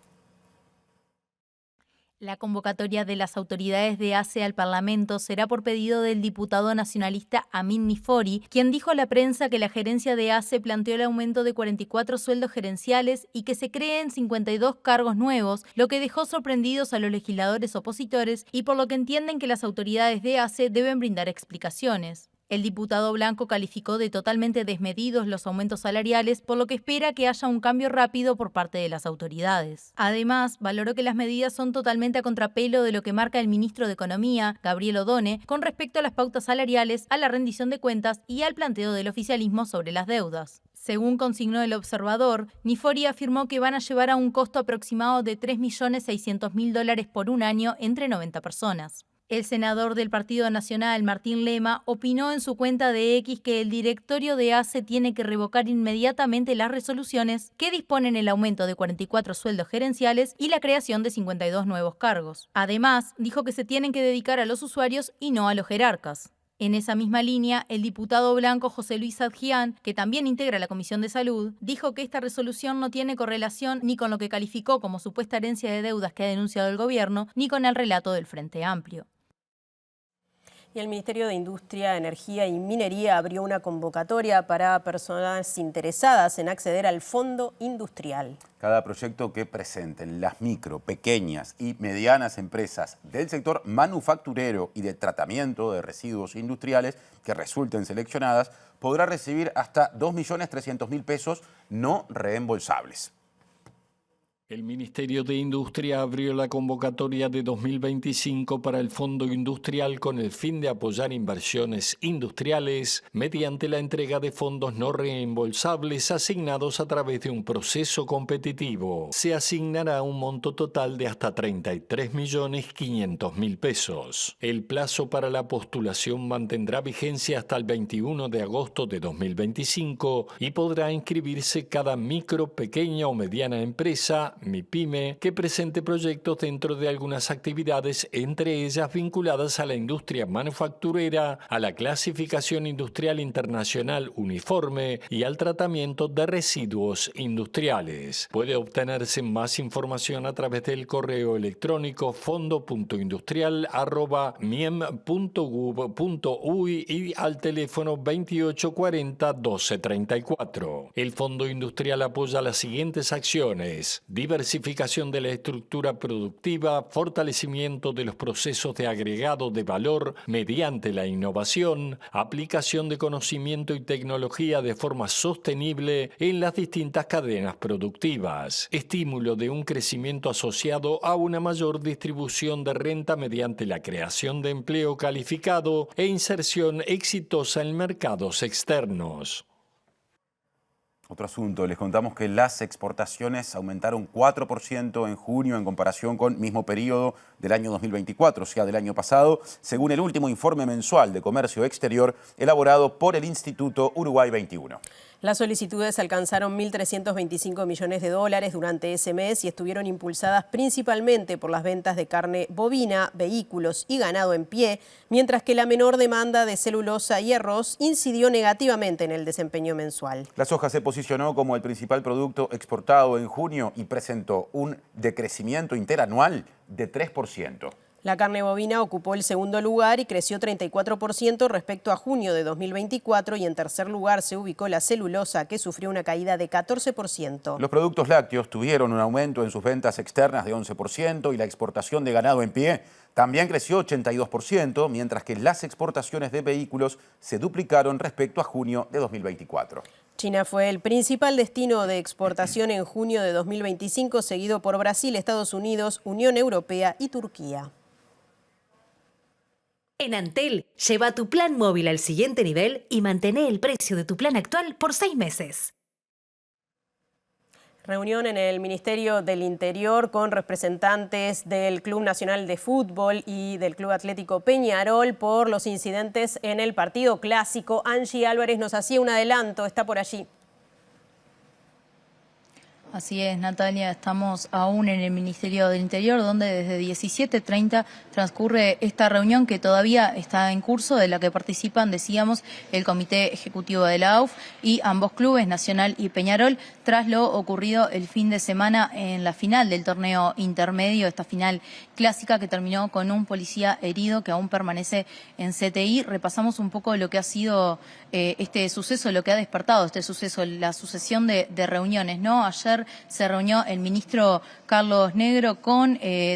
La convocatoria de las autoridades de ACE al Parlamento será por pedido del diputado nacionalista Amin Nifori, quien dijo a la prensa que la gerencia de ACE planteó el aumento de 44 sueldos gerenciales y que se creen 52 cargos nuevos, lo que dejó sorprendidos a los legisladores opositores y por lo que entienden que las autoridades de ACE deben brindar explicaciones. El diputado blanco calificó de totalmente desmedidos los aumentos salariales, por lo que espera que haya un cambio rápido por parte de las autoridades. Además, valoró que las medidas son totalmente a contrapelo de lo que marca el ministro de Economía, Gabriel Odone, con respecto a las pautas salariales, a la rendición de cuentas y al planteo del oficialismo sobre las deudas. Según consignó el observador, Nifori afirmó que van a llevar a un costo aproximado de $3.600.000 por un año entre 90 personas. El senador del Partido Nacional, Martín Lema, opinó en su cuenta de X que el directorio de ACE tiene que revocar inmediatamente las resoluciones que disponen el aumento de 44 sueldos gerenciales y la creación de 52 nuevos cargos. Además, dijo que se tienen que dedicar a los usuarios y no a los jerarcas. En esa misma línea, el diputado blanco José Luis Adjian, que también integra la Comisión de Salud, dijo que esta resolución no tiene correlación ni con lo que calificó como supuesta herencia de deudas que ha denunciado el gobierno, ni con el relato del Frente Amplio. Y el Ministerio de Industria, Energía y Minería abrió una convocatoria para personas interesadas en acceder al Fondo Industrial. Cada proyecto que presenten las micro, pequeñas y medianas empresas del sector manufacturero y de tratamiento de residuos industriales que resulten seleccionadas podrá recibir hasta 2.300.000 pesos no reembolsables. El Ministerio de Industria abrió la convocatoria de 2025 para el Fondo Industrial con el fin de apoyar inversiones industriales mediante la entrega de fondos no reembolsables asignados a través de un proceso competitivo. Se asignará un monto total de hasta 33.500.000 pesos. El plazo para la postulación mantendrá vigencia hasta el 21 de agosto de 2025 y podrá inscribirse cada micro, pequeña o mediana empresa, MIPYME, que presente proyectos dentro de algunas actividades, entre ellas vinculadas a la industria manufacturera, a la clasificación industrial internacional uniforme y al tratamiento de residuos industriales. Puede obtenerse más información a través del correo electrónico fondo.industrial@miem.gov.uy y al teléfono 2840 1234. El Fondo Industrial apoya las siguientes acciones: diversificación de la estructura productiva, fortalecimiento de los procesos de agregado de valor mediante la innovación, aplicación de conocimiento y tecnología de forma sostenible en las distintas cadenas productivas, estímulo de un crecimiento asociado a una mayor distribución de renta mediante la creación de empleo calificado e inserción exitosa en mercados externos. Otro asunto, les contamos que las exportaciones aumentaron 4% en junio en comparación con el mismo periodo del año 2024, o sea, del año pasado, según el último informe mensual de comercio exterior elaborado por el Instituto Uruguay 21. Las solicitudes alcanzaron 1.325 millones de dólares durante ese mes y estuvieron impulsadas principalmente por las ventas de carne bovina, vehículos y ganado en pie, mientras que la menor demanda de celulosa y arroz incidió negativamente en el desempeño mensual. La soja se posicionó como el principal producto exportado en junio y presentó un decrecimiento interanual de 3%. La carne bovina ocupó el segundo lugar y creció 34% respecto a junio de 2024 y en tercer lugar se ubicó la celulosa, que sufrió una caída de 14%. Los productos lácteos tuvieron un aumento en sus ventas externas de 11% y la exportación de ganado en pie también creció 82%, mientras que las exportaciones de vehículos se duplicaron respecto a junio de 2024. China fue el principal destino de exportación en junio de 2025, seguido por Brasil, Estados Unidos, Unión Europea y Turquía. En Antel, lleva tu plan móvil al siguiente nivel y mantén el precio de tu plan actual por 6 meses. Reunión en el Ministerio del Interior con representantes del Club Nacional de Fútbol y del Club Atlético Peñarol por los incidentes en el partido clásico. Angie Álvarez nos hacía un adelanto, está por allí. Así es, Natalia, estamos aún en el Ministerio del Interior, donde desde 17:30 transcurre esta reunión que todavía está en curso, de la que participan, decíamos, el Comité Ejecutivo de la AUF y ambos clubes, Nacional y Peñarol, tras lo ocurrido el fin de semana en la final del torneo intermedio, esta final clásica que terminó con un policía herido que aún permanece en CTI. Repasamos un poco lo que ha sido este suceso, lo que ha despertado este suceso, la sucesión de reuniones, ¿no? Ayer se reunió el ministro Carlos Negro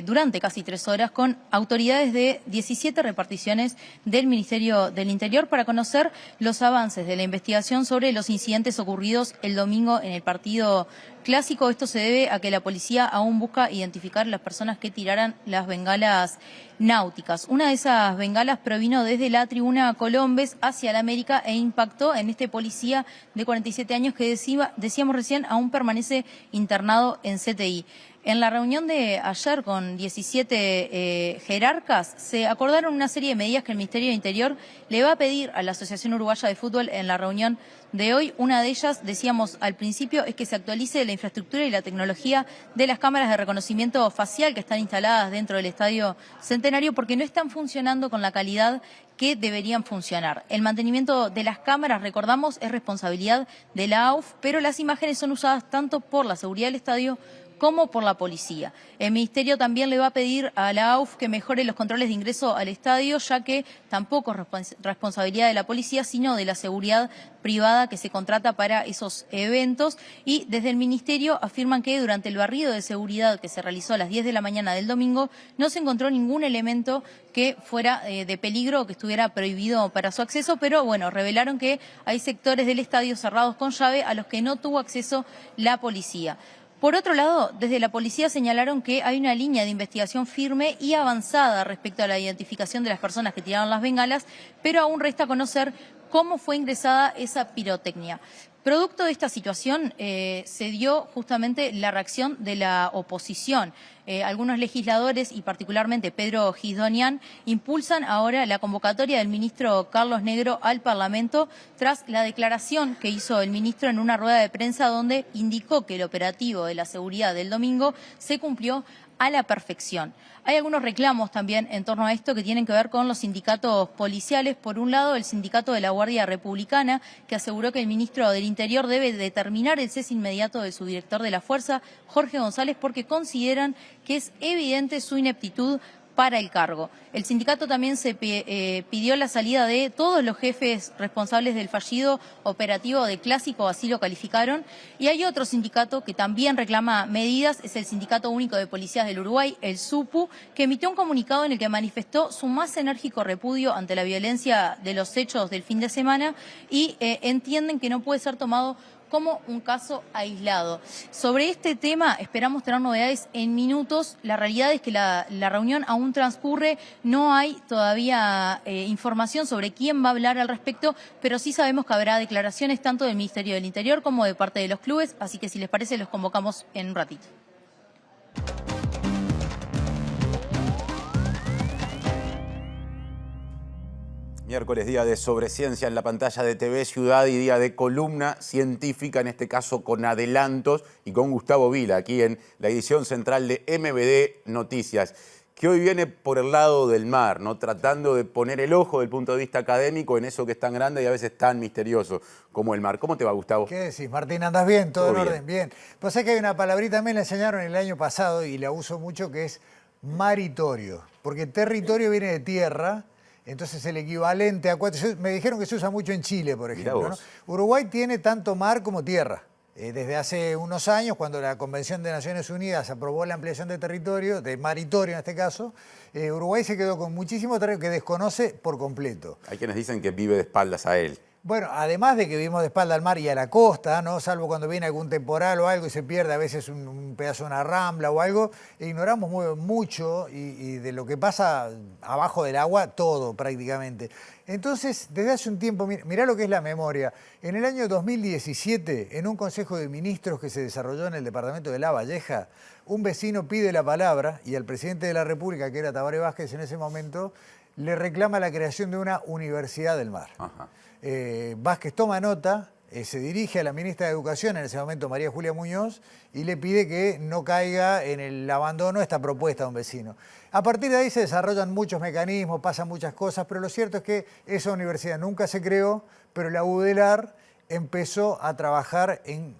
durante casi 3 horas con autoridades de 17 reparticiones del Ministerio del Interior para conocer los avances de la investigación sobre los incidentes ocurridos el domingo en el partido clásico. Esto se debe a que la policía aún busca identificar las personas que tiraran las bengalas náuticas. Una de esas bengalas provino desde la tribuna Colombes hacia la América e impactó en este policía de 47 años que decíamos recién aún permanece internado en CTI. En la reunión de ayer con 17 jerarcas se acordaron una serie de medidas que el Ministerio del Interior le va a pedir a la Asociación Uruguaya de Fútbol en la reunión de hoy. Una de ellas, decíamos al principio, es que se actualice la infraestructura y la tecnología de las cámaras de reconocimiento facial que están instaladas dentro del Estadio Centenario porque no están funcionando con la calidad que deberían funcionar. El mantenimiento de las cámaras, recordamos, es responsabilidad de la AUF, pero las imágenes son usadas tanto por la seguridad del estadio como por la policía. El Ministerio también le va a pedir a la AUF que mejore los controles de ingreso al estadio, ya que tampoco es responsabilidad de la policía, sino de la seguridad privada que se contrata para esos eventos. Y desde el Ministerio afirman que durante el barrido de seguridad que se realizó a las 10 de la mañana del domingo, no se encontró ningún elemento que fuera de peligro o que estuviera prohibido para su acceso, pero bueno, revelaron que hay sectores del estadio cerrados con llave a los que no tuvo acceso la policía. Por otro lado, desde la policía señalaron que hay una línea de investigación firme y avanzada respecto a la identificación de las personas que tiraron las bengalas, pero aún resta conocer cómo fue ingresada esa pirotecnia. Producto de esta situación se dio justamente la reacción de la oposición. Algunos legisladores y particularmente Pedro Gisdonian impulsan ahora la convocatoria del ministro Carlos Negro al Parlamento tras la declaración que hizo el ministro en una rueda de prensa donde indicó que el operativo de la seguridad del domingo se cumplió a la perfección. Hay algunos reclamos también en torno a esto que tienen que ver con los sindicatos policiales. Por un lado, el sindicato de la Guardia Republicana, que aseguró que el ministro del Interior debe determinar el cese inmediato de su director de la Fuerza, Jorge González, porque consideran que es evidente su ineptitud para el cargo. El sindicato también se pidió la salida de todos los jefes responsables del fallido operativo de Clásico, así lo calificaron. Y hay otro sindicato que también reclama medidas, es el Sindicato Único de Policías del Uruguay, el SUPU, que emitió un comunicado en el que manifestó su más enérgico repudio ante la violencia de los hechos del fin de semana y entienden que no puede ser tomado como un caso aislado. Sobre este tema esperamos tener novedades en minutos. La realidad es que la reunión aún transcurre, no hay todavía información sobre quién va a hablar al respecto, pero sí sabemos que habrá declaraciones tanto del Ministerio del Interior como de parte de los clubes, así que si les parece los convocamos en un ratito. Miércoles, día de Sobreciencia en la pantalla de TV Ciudad y día de columna científica, en este caso con adelantos y con Gustavo Vila, aquí en la edición central de MBD Noticias, que hoy viene por el lado del mar, ¿no? Tratando de poner el ojo desde el punto de vista académico en eso que es tan grande y a veces tan misterioso como el mar. ¿Cómo te va, Gustavo? ¿Qué decís, Martín? ¿Andás bien? ¿Todo en bien. orden? Bien. Pues es que hay una palabrita, me la enseñaron el año pasado y la uso mucho, que es maritorio, porque territorio viene de tierra. Entonces el equivalente a me dijeron que se usa mucho en Chile, por ejemplo, ¿no? Uruguay tiene tanto mar como tierra. Desde hace unos años, cuando la Convención de Naciones Unidas aprobó la ampliación de territorio, de maritorio en este caso, Uruguay se quedó con muchísimo terreno que desconoce por completo. Hay quienes dicen que vive de espaldas a él. Bueno, además de que vivimos de espalda al mar y a la costa, ¿no? Salvo cuando viene algún temporal o algo y se pierde a veces un pedazo de una rambla o algo, ignoramos mucho y de lo que pasa abajo del agua, todo prácticamente. Entonces, desde hace un tiempo, mirá lo que es la memoria. En el año 2017, en un Consejo de Ministros que se desarrolló en el departamento de La Valleja, un vecino pide la palabra y al presidente de la República, que era Tabaré Vázquez en ese momento, le reclama la creación de una universidad del mar. Ajá. Vázquez toma nota, se dirige a la ministra de Educación, en ese momento María Julia Muñoz, y le pide que no caiga en el abandono esta propuesta de un vecino. A partir de ahí se desarrollan muchos mecanismos, pasan muchas cosas, pero lo cierto es que esa universidad nunca se creó, pero la UDELAR empezó a trabajar en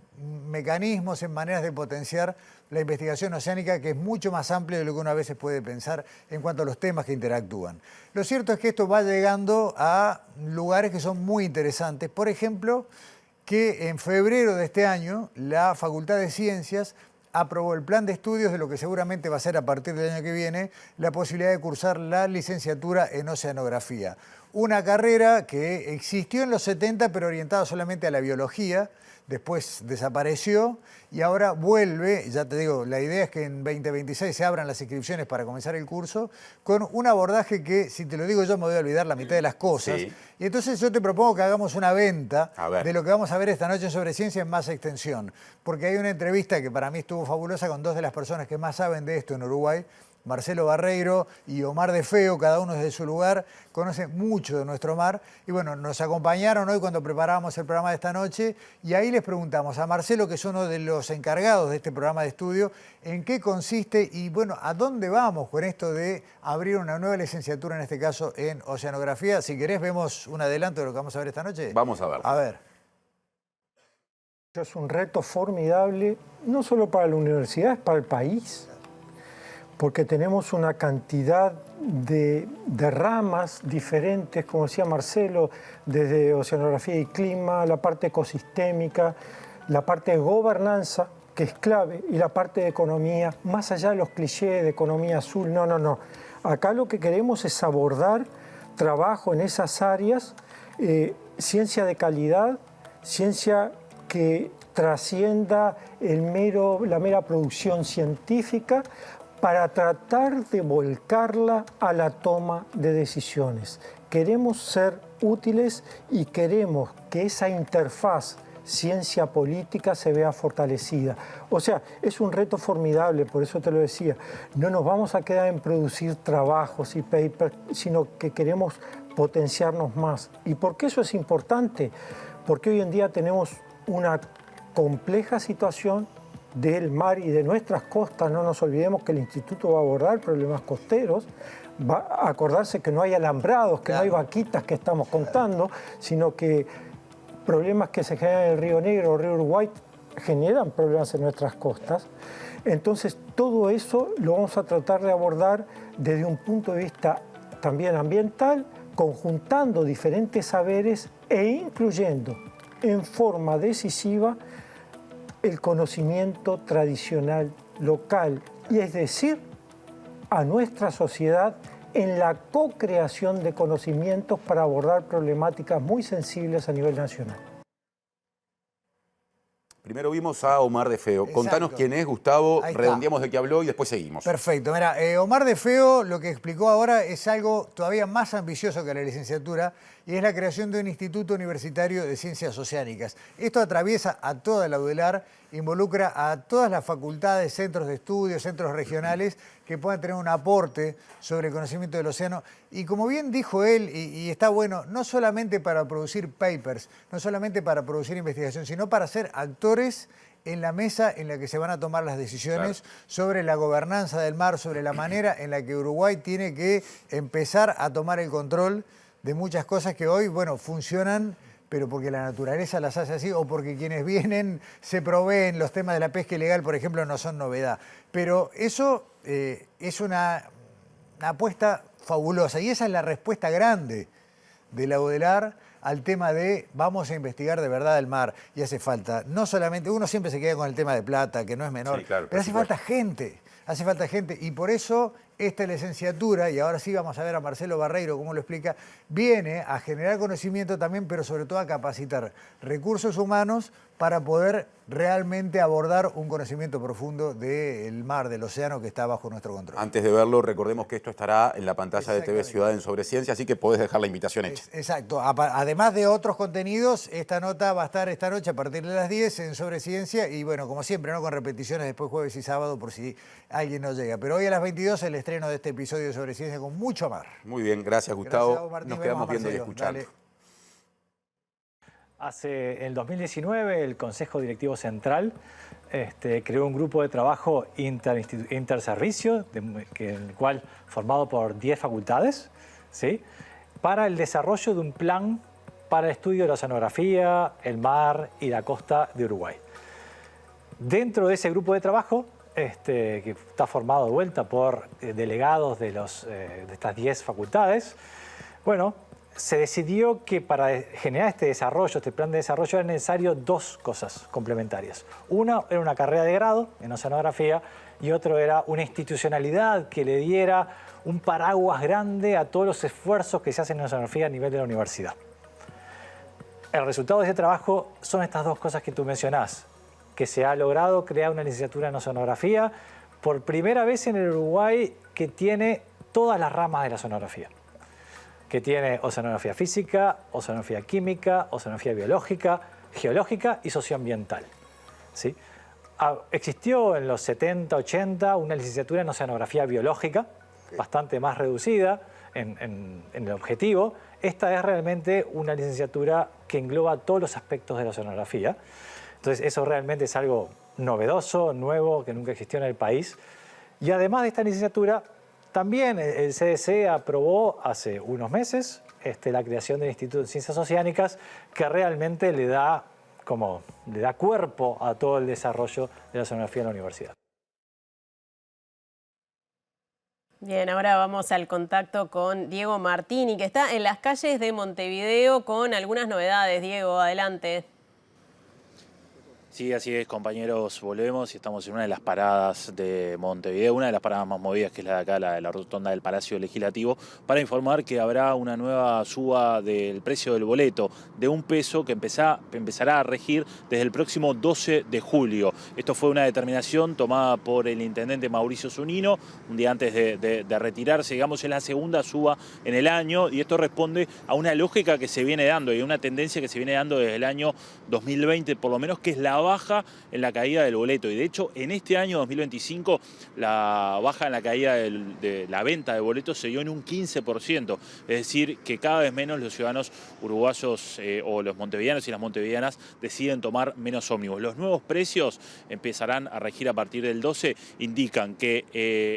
mecanismos, en maneras de potenciar la investigación oceánica, que es mucho más amplia de lo que uno a veces puede pensar en cuanto a los temas que interactúan. Lo cierto es que esto va llegando a lugares que son muy interesantes. Por ejemplo, que en febrero de este año la Facultad de Ciencias aprobó el plan de estudios de lo que seguramente va a ser a partir del año que viene la posibilidad de cursar la licenciatura en oceanografía. Una carrera que existió en los 70 pero orientada solamente a la biología, después desapareció y ahora vuelve. Ya te digo, la idea es que en 2026 se abran las inscripciones para comenzar el curso con un abordaje que, si te lo digo yo, me voy a olvidar la mitad de las cosas. Sí. Y entonces yo te propongo que hagamos una venta de lo que vamos a ver esta noche sobre ciencia en más extensión, porque hay una entrevista que para mí estuvo fabulosa con dos de las personas que más saben de esto en Uruguay, Marcelo Barreiro y Omar de Feo, cada uno desde su lugar, conocen mucho de nuestro mar. Y bueno, nos acompañaron hoy cuando preparábamos el programa de esta noche y ahí les preguntamos a Marcelo, que es uno de los encargados de este programa de estudio, en qué consiste y bueno, a dónde vamos con esto de abrir una nueva licenciatura, en este caso en oceanografía. Si querés, vemos un adelanto de lo que vamos a ver esta noche. Vamos a verlo. A ver. Es un reto formidable, no solo para la universidad, es para el país. Porque tenemos una cantidad de ramas diferentes, como decía Marcelo, desde oceanografía y clima, la parte ecosistémica, la parte de gobernanza, que es clave, y la parte de economía, más allá de los clichés de economía azul, no. Acá lo que queremos es abordar trabajo en esas áreas, ciencia de calidad, ciencia que trascienda la mera producción científica, para tratar de volcarla a la toma de decisiones. Queremos ser útiles y queremos que esa interfaz ciencia-política se vea fortalecida. O sea, es un reto formidable, por eso te lo decía. No nos vamos a quedar en producir trabajos y papers, sino que queremos potenciarnos más. ¿Y por qué eso es importante? Porque hoy en día tenemos una compleja situación del mar y de nuestras costas. No nos olvidemos que el Instituto va a abordar problemas costeros, va a acordarse que no hay alambrados, que no hay vaquitas que estamos contando, sino que problemas que se generan en el Río Negro o Río Uruguay generan problemas en nuestras costas. Entonces, todo eso lo vamos a tratar de abordar desde un punto de vista también ambiental, conjuntando diferentes saberes e incluyendo en forma decisiva el conocimiento tradicional local, y es decir, a nuestra sociedad en la co-creación de conocimientos para abordar problemáticas muy sensibles a nivel nacional. Primero vimos a Omar de Feo. Exacto. Contanos quién es, Gustavo, Ahí está. redondeamos de qué habló y después seguimos. Perfecto. Mira, Omar de Feo lo que explicó ahora es algo todavía más ambicioso que la licenciatura, y es la creación de un Instituto Universitario de Ciencias Oceánicas. Esto atraviesa a toda la UDELAR, involucra a todas las facultades, centros de estudio, centros regionales que puedan tener un aporte sobre el conocimiento del océano. Y como bien dijo él, y está bueno, no solamente para producir papers, no solamente para producir investigación, sino para ser actores en la mesa en la que se van a tomar las decisiones sobre la gobernanza del mar, sobre la manera en la que Uruguay tiene que empezar a tomar el control de muchas cosas que hoy, bueno, funcionan, pero porque la naturaleza las hace así o porque quienes vienen se proveen. Los temas de la pesca ilegal, por ejemplo, no son novedad. Pero eso es una apuesta fabulosa, y esa es la respuesta grande de la UDELAR al tema de vamos a investigar de verdad el mar. Y hace falta, no solamente, uno siempre se queda con el tema de plata, que no es menor, pero hace falta gente, y por eso esta licenciatura, y ahora sí vamos a ver a Marcelo Barreiro cómo lo explica, viene a generar conocimiento también, pero sobre todo a capacitar recursos humanos para poder realmente abordar un conocimiento profundo del mar, del océano que está bajo nuestro control. Antes de verlo, recordemos que esto estará en la pantalla de TV Ciudad en Sobre Ciencia, así que podés dejar la invitación hecha. Exacto. Además de otros contenidos, esta nota va a estar esta noche a partir de las 10 en Sobre Ciencia, y bueno, como siempre, ¿no?, con repeticiones después jueves y sábado por si alguien no llega. Pero hoy a las 22 el estreno de este episodio de Sobre Ciencia con mucho mar. Muy bien, gracias Gustavo. Gracias, Martín. Nos quedamos viendo y Marcelo. escuchando. Dale. En el 2019 el Consejo Directivo Central creó un grupo de trabajo interservicio, en el cual formado por 10 facultades, ¿sí?, para el desarrollo de un plan para el estudio de la oceanografía, el mar y la costa de Uruguay. Dentro de ese grupo de trabajo, que está formado de vuelta por delegados de estas 10 facultades, bueno, se decidió que para generar este desarrollo, este plan de desarrollo, era necesario dos cosas complementarias. Una era una carrera de grado en oceanografía, y otro era una institucionalidad que le diera un paraguas grande a todos los esfuerzos que se hacen en oceanografía a nivel de la universidad. El resultado de ese trabajo son estas dos cosas que tú mencionás, que se ha logrado crear una licenciatura en oceanografía por primera vez en el Uruguay que tiene todas las ramas de la oceanografía, que tiene oceanografía física, oceanografía química, oceanografía biológica, geológica y socioambiental, ¿sí? Existió en los 70, 80 una licenciatura en oceanografía biológica, bastante más reducida en el objetivo. Esta es realmente una licenciatura que engloba todos los aspectos de la oceanografía. Entonces eso realmente es algo novedoso, nuevo, que nunca existió en el país. Y además de esta licenciatura, también el CDC aprobó hace unos meses la creación del Instituto de Ciencias Oceánicas, que realmente le da cuerpo a todo el desarrollo de la oceanografía en la universidad. Bien, ahora vamos al contacto con Diego Martini, que está en las calles de Montevideo con algunas novedades. Diego, adelante. Sí, así es, compañeros, volvemos y estamos en una de las paradas de Montevideo, una de las paradas más movidas, que es la de acá, la de la rotonda del Palacio Legislativo, para informar que habrá una nueva suba del precio del boleto de $1 que empezará a regir desde el próximo 12 de julio. Esto fue una determinación tomada por el intendente Mauricio Zunino un día antes de retirarse. Digamos, es la segunda suba en el año, y esto responde a una lógica que se viene dando y a una tendencia que se viene dando desde el año 2020, por lo menos, que es la baja en la caída del boleto. Y de hecho, en este año 2025, la baja en la caída de la venta de boletos se dio en un 15%. Es decir, que cada vez menos los ciudadanos uruguayos o los montevideanos y las montevideanas deciden tomar menos ómnibus. Los nuevos precios empezarán a regir a partir del 12. Indican que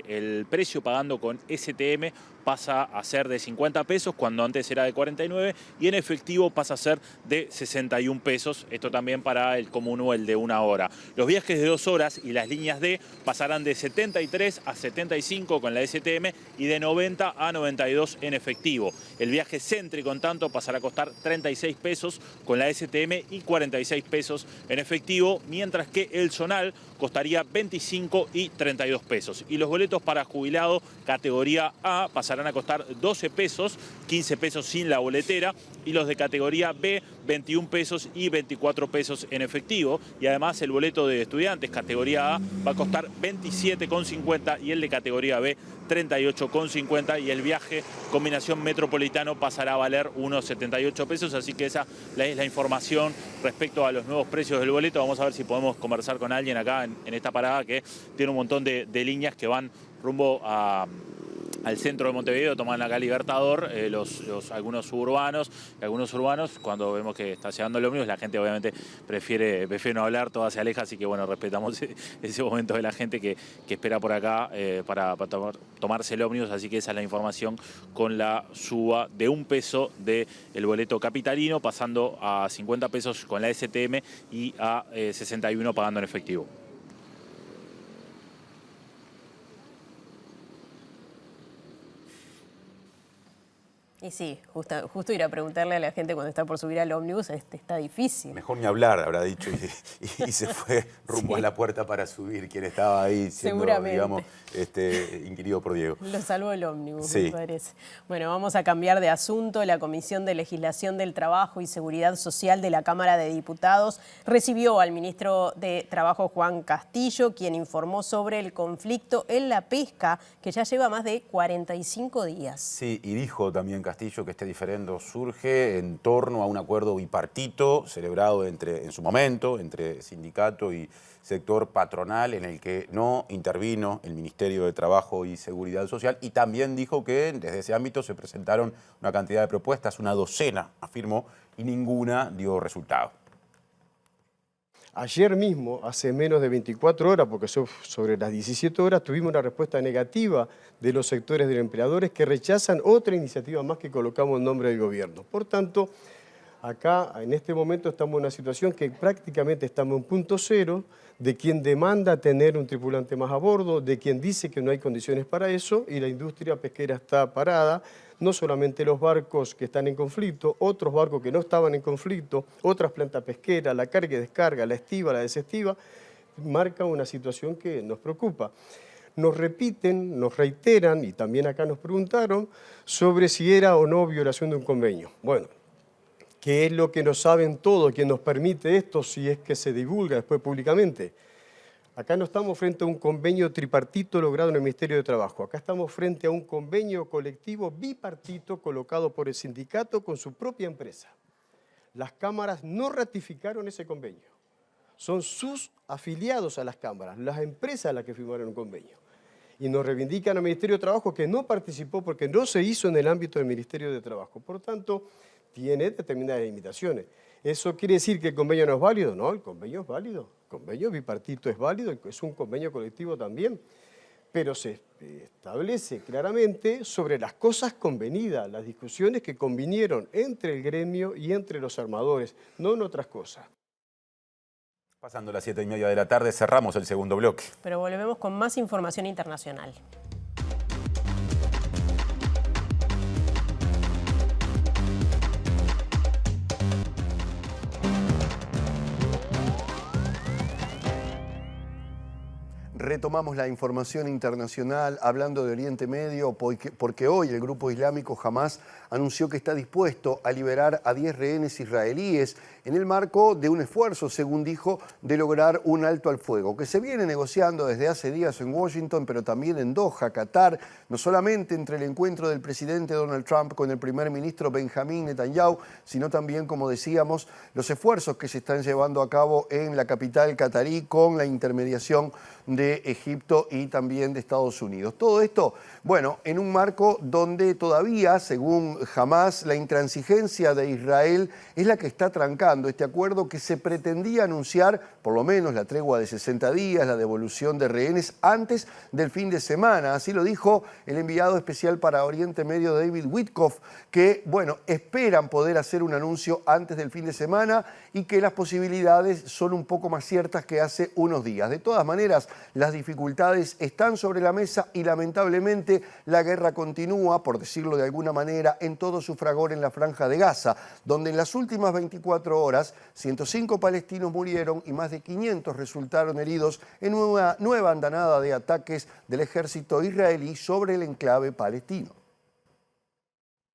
el precio pagando con STM pasa a ser de 50 pesos, cuando antes era de 49, y en efectivo pasa a ser de 61 pesos. Esto también para el común o el de 1 hora. Los viajes de 2 horas y las líneas D pasarán de 73 a 75 con la STM y de 90 a 92 en efectivo. El viaje céntrico, en tanto, pasará a costar 36 pesos con la STM y 46 pesos en efectivo, mientras que el zonal costaría 25 y 32 pesos. Y los boletos para jubilado categoría A pasarán a costar 12 pesos, 15 pesos sin la boletera, y los de categoría B 21 pesos y 24 pesos en efectivo. Y además el boleto de estudiantes categoría A va a costar 27,50 y el de categoría B 38,50, y el viaje combinación metropolitano pasará a valer unos 78 pesos, así que esa es la información respecto a los nuevos precios del boleto. Vamos a ver si podemos conversar con alguien acá en esta parada que tiene un montón de líneas que van rumbo al centro de Montevideo, toman acá Libertador, algunos suburbanos y algunos urbanos. Cuando vemos que está llegando el ómnibus, la gente obviamente prefiere no hablar, toda se aleja, así que bueno, respetamos ese momento de la gente que espera por acá para tomarse el ómnibus, así que esa es la información con la suba de 1 peso del boleto capitalino, pasando a 50 pesos con la STM y a 61 pagando en efectivo. Y sí, justo ir a preguntarle a la gente cuando está por subir al ómnibus, está difícil. Mejor ni hablar, habrá dicho, y se fue rumbo a la puerta para subir, quien estaba ahí siendo, digamos, inquirido por Diego. Lo salvó el ómnibus, sí, me parece. Bueno, vamos a cambiar de asunto. La Comisión de Legislación del Trabajo y Seguridad Social de la Cámara de Diputados recibió al ministro de Trabajo, Juan Castillo, quien informó sobre el conflicto en la pesca, que ya lleva más de 45 días. Sí, y dijo también Castillo que este diferendo surge en torno a un acuerdo bipartito celebrado en su momento entre sindicato y sector patronal, en el que no intervino el Ministerio de Trabajo y Seguridad Social, y también dijo que desde ese ámbito se presentaron una cantidad de propuestas, una docena, afirmó, y ninguna dio resultado. Ayer mismo, hace menos de 24 horas, porque sobre las 17 horas, tuvimos una respuesta negativa de los sectores de los empleadores que rechazan otra iniciativa más que colocamos en nombre del gobierno. Por tanto, acá en este momento estamos en una situación que prácticamente estamos en punto cero, de quien demanda tener un tripulante más a bordo, de quien dice que no hay condiciones para eso, y la industria pesquera está parada. No solamente los barcos que están en conflicto, otros barcos que no estaban en conflicto, otras plantas pesqueras, la carga y descarga, la estiva, la desestiva, marcan una situación que nos preocupa. Nos repiten, nos reiteran, y también acá nos preguntaron, sobre si era o no violación de un convenio. Bueno, ¿qué es lo que no saben todos? ¿Quién nos permite esto si es que se divulga después públicamente? Acá no estamos frente a un convenio tripartito logrado en el Ministerio de Trabajo. Acá estamos frente a un convenio colectivo bipartito colocado por el sindicato con su propia empresa. Las cámaras no ratificaron ese convenio. Son sus afiliados a las cámaras, las empresas las que firmaron un convenio. Y nos reivindican al Ministerio de Trabajo que no participó porque no se hizo en el ámbito del Ministerio de Trabajo. Por tanto, tiene determinadas limitaciones. ¿Eso quiere decir que el convenio no es válido? No, el convenio es válido. El convenio bipartito es válido, es un convenio colectivo también. Pero se establece claramente sobre las cosas convenidas, las discusiones que convinieron entre el gremio y entre los armadores, no en otras cosas. Pasando las 7:30 de la tarde, cerramos el segundo bloque. Pero volvemos con más información internacional. Retomamos la información internacional hablando de Oriente Medio porque hoy el grupo islámico Hamas anunció que está dispuesto a liberar a 10 rehenes israelíes en el marco de un esfuerzo, según dijo, de lograr un alto al fuego, que se viene negociando desde hace días en Washington, pero también en Doha, Qatar, no solamente entre el encuentro del presidente Donald Trump con el primer ministro Benjamín Netanyahu, sino también, como decíamos, los esfuerzos que se están llevando a cabo en la capital catarí con la intermediación de Egipto y también de Estados Unidos. Todo esto, bueno, en un marco donde todavía, según Hamas, la intransigencia de Israel es la que está trancada celebrando este acuerdo que se pretendía anunciar, por lo menos la tregua de 60 días, la devolución de rehenes antes del fin de semana. Así lo dijo el enviado especial para Oriente Medio, David Witkoff, que, bueno, esperan poder hacer un anuncio antes del fin de semana y que las posibilidades son un poco más ciertas que hace unos días. De todas maneras, las dificultades están sobre la mesa y lamentablemente la guerra continúa, por decirlo de alguna manera, en todo su fragor en la Franja de Gaza, donde en las últimas 24 horas 105 palestinos murieron y más de 500 resultaron heridos en una nueva andanada de ataques del ejército israelí sobre el enclave palestino.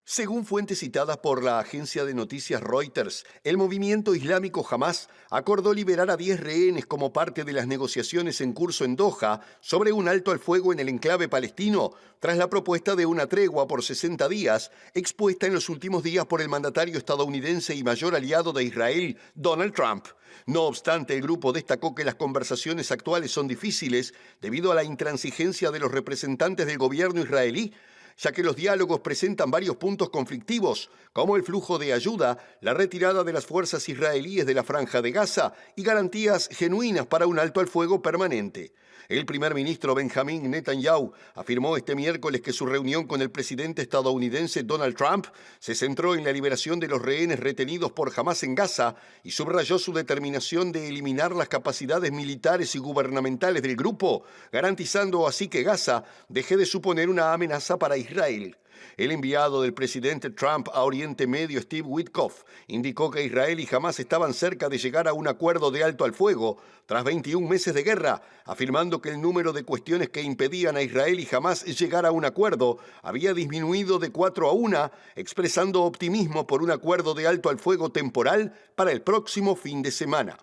Según fuentes citadas por la agencia de noticias Reuters, el movimiento islámico Hamás acordó liberar a 10 rehenes como parte de las negociaciones en curso en Doha sobre un alto al fuego en el enclave palestino, tras la propuesta de una tregua por 60 días, expuesta en los últimos días por el mandatario estadounidense y mayor aliado de Israel, Donald Trump. No obstante, el grupo destacó que las conversaciones actuales son difíciles debido a la intransigencia de los representantes del gobierno israelí, ya que los diálogos presentan varios puntos conflictivos, como el flujo de ayuda, la retirada de las fuerzas israelíes de la Franja de Gaza y garantías genuinas para un alto al fuego permanente. El primer ministro Benjamin Netanyahu afirmó este miércoles que su reunión con el presidente estadounidense Donald Trump se centró en la liberación de los rehenes retenidos por Hamás en Gaza y subrayó su determinación de eliminar las capacidades militares y gubernamentales del grupo, garantizando así que Gaza deje de suponer una amenaza para Israel. El enviado del presidente Trump a Oriente Medio, Steve Witkoff, indicó que Israel y Hamás estaban cerca de llegar a un acuerdo de alto al fuego tras 21 meses de guerra, afirmando que el número de cuestiones que impedían a Israel y Hamás llegar a un acuerdo había disminuido de 4 a 1, expresando optimismo por un acuerdo de alto al fuego temporal para el próximo fin de semana.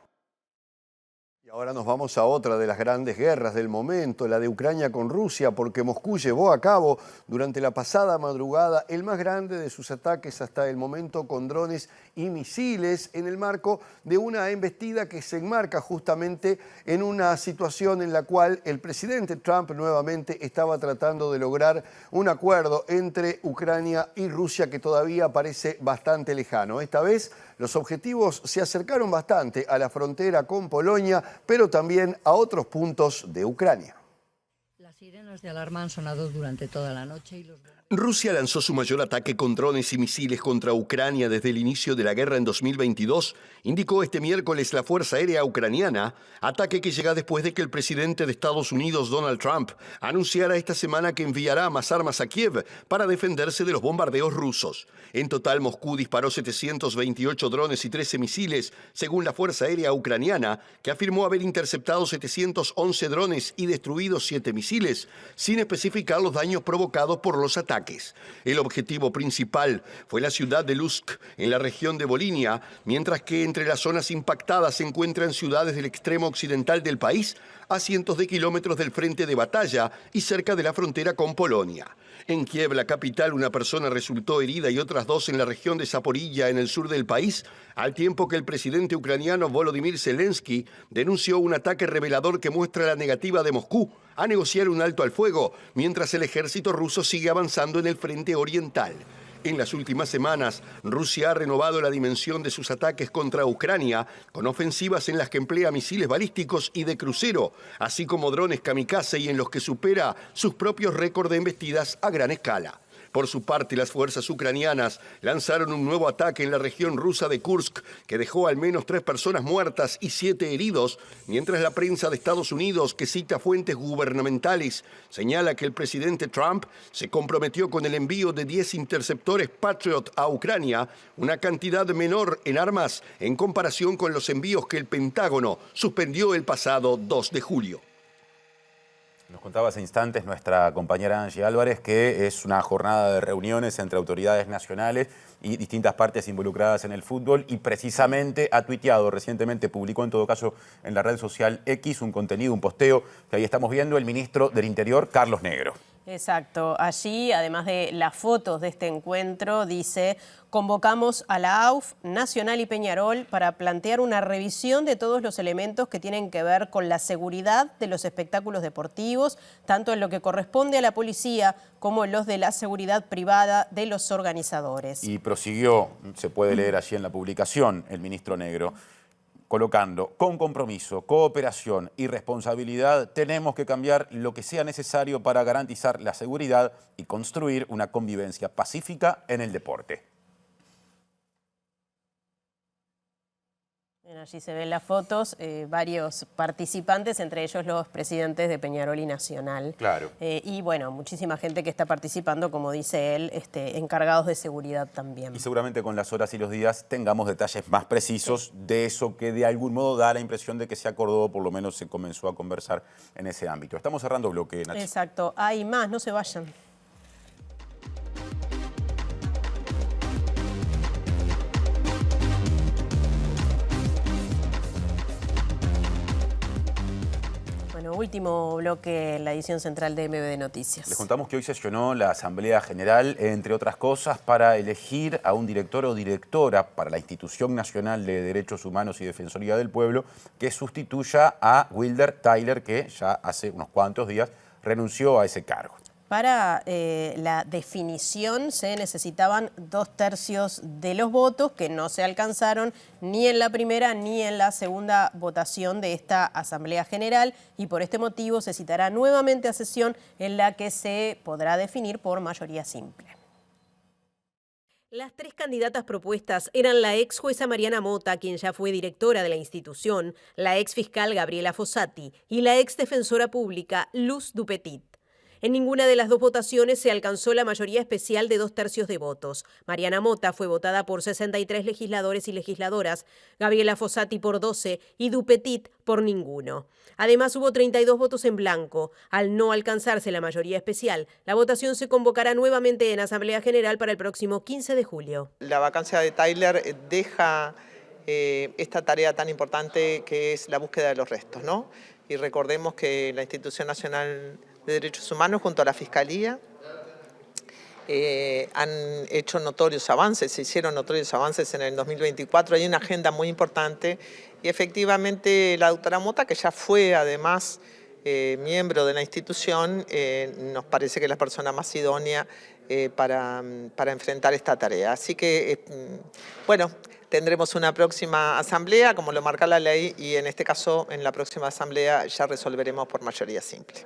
Ahora nos vamos a otra de las grandes guerras del momento, la de Ucrania con Rusia, porque Moscú llevó a cabo durante la pasada madrugada el más grande de sus ataques hasta el momento con drones y misiles en el marco de una embestida que se enmarca justamente en una situación en la cual el presidente Trump nuevamente estaba tratando de lograr un acuerdo entre Ucrania y Rusia que todavía parece bastante lejano. Esta vez los objetivos se acercaron bastante a la frontera con Polonia, pero también a otros puntos de Ucrania. Las sirenas de alarma han sonado durante toda la noche y los... Rusia lanzó su mayor ataque con drones y misiles contra Ucrania desde el inicio de la guerra en 2022, indicó este miércoles la Fuerza Aérea Ucraniana, ataque que llega después de que el presidente de Estados Unidos, Donald Trump, anunciara esta semana que enviará más armas a Kiev para defenderse de los bombardeos rusos. En total, Moscú disparó 728 drones y 13 misiles, según la Fuerza Aérea Ucraniana, que afirmó haber interceptado 711 drones y destruido 7 misiles, sin especificar los daños provocados por los ataques. El objetivo principal fue la ciudad de Lutsk, en la región de Volinia, mientras que entre las zonas impactadas se encuentran ciudades del extremo occidental del país, a cientos de kilómetros del frente de batalla y cerca de la frontera con Polonia. En Kiev, la capital, una persona resultó herida y otras 2 en la región de Zaporilla, en el sur del país, al tiempo que el presidente ucraniano Volodymyr Zelensky denunció un ataque revelador que muestra la negativa de Moscú a negociar un alto al fuego, mientras el ejército ruso sigue avanzando en el frente oriental. En las últimas semanas, Rusia ha renovado la dimensión de sus ataques contra Ucrania, con ofensivas en las que emplea misiles balísticos y de crucero, así como drones kamikaze y en los que supera sus propios récords de embestidas a gran escala. Por su parte, las fuerzas ucranianas lanzaron un nuevo ataque en la región rusa de Kursk, que dejó al menos 3 personas muertas y 7 heridos, mientras la prensa de Estados Unidos, que cita fuentes gubernamentales, señala que el presidente Trump se comprometió con el envío de 10 interceptores Patriot a Ucrania, una cantidad menor en armas en comparación con los envíos que el Pentágono suspendió el pasado 2 de julio. Nos contaba hace instantes nuestra compañera Angie Álvarez que es una jornada de reuniones entre autoridades nacionales y distintas partes involucradas en el fútbol y precisamente ha tuiteado recientemente, publicó en todo caso en la red social X un contenido, un posteo que ahí estamos viendo el ministro del Interior, Carlos Negro. Exacto. Allí, además de las fotos de este encuentro, dice: convocamos a la AUF, Nacional y Peñarol para plantear una revisión de todos los elementos que tienen que ver con la seguridad de los espectáculos deportivos, tanto en lo que corresponde a la policía como en los de la seguridad privada de los organizadores. Y prosiguió, se puede leer allí en la publicación, el ministro Negro, colocando: con compromiso, cooperación y responsabilidad tenemos que cambiar lo que sea necesario para garantizar la seguridad y construir una convivencia pacífica en el deporte. Bien, allí se ven las fotos, varios participantes, entre ellos los presidentes de Peñarol y Nacional. Claro. Y bueno, muchísima gente que está participando, como dice él, encargados de seguridad también. Y seguramente con las horas y los días tengamos detalles más precisos de eso que de algún modo da la impresión de que se acordó, o por lo menos se comenzó a conversar en ese ámbito. Estamos cerrando bloque, Nacho. Exacto. Hay más, no se vayan. Bueno, último bloque en la edición central de MBD Noticias. Les contamos que hoy sesionó la Asamblea General, entre otras cosas, para elegir a un director o directora para la Institución Nacional de Derechos Humanos y Defensoría del Pueblo que sustituya a Wilder Tyler, que ya hace unos cuantos días renunció a ese cargo. Para la definición se necesitaban 2/3 de los votos, que no se alcanzaron ni en la primera ni en la segunda votación de esta Asamblea General, y por este motivo se citará nuevamente a sesión en la que se podrá definir por mayoría simple. Las 3 candidatas propuestas eran la ex jueza Mariana Mota, quien ya fue directora de la institución, la ex fiscal Gabriela Fossati y la ex defensora pública Luz Dupetit. En ninguna de las 2 votaciones se alcanzó la mayoría especial de 2/3 de votos. Mariana Mota fue votada por 63 legisladores y legisladoras, Gabriela Fossati por 12 y Dupetit por ninguno. Además, hubo 32 votos en blanco. Al no alcanzarse la mayoría especial, la votación se convocará nuevamente en Asamblea General para el próximo 15 de julio. La vacancia de Tyler deja esta tarea tan importante que es la búsqueda de los restos, ¿no? Y recordemos que la Institución Nacional de Derechos Humanos junto a la Fiscalía han hecho notorios avances, se hicieron notorios avances en el 2024, hay una agenda muy importante y efectivamente la doctora Mota, que ya fue además miembro de la institución, nos parece que es la persona más idónea para enfrentar esta tarea. Así que, bueno, tendremos una próxima asamblea, como lo marca la ley, y en este caso, en la próxima asamblea ya resolveremos por mayoría simple.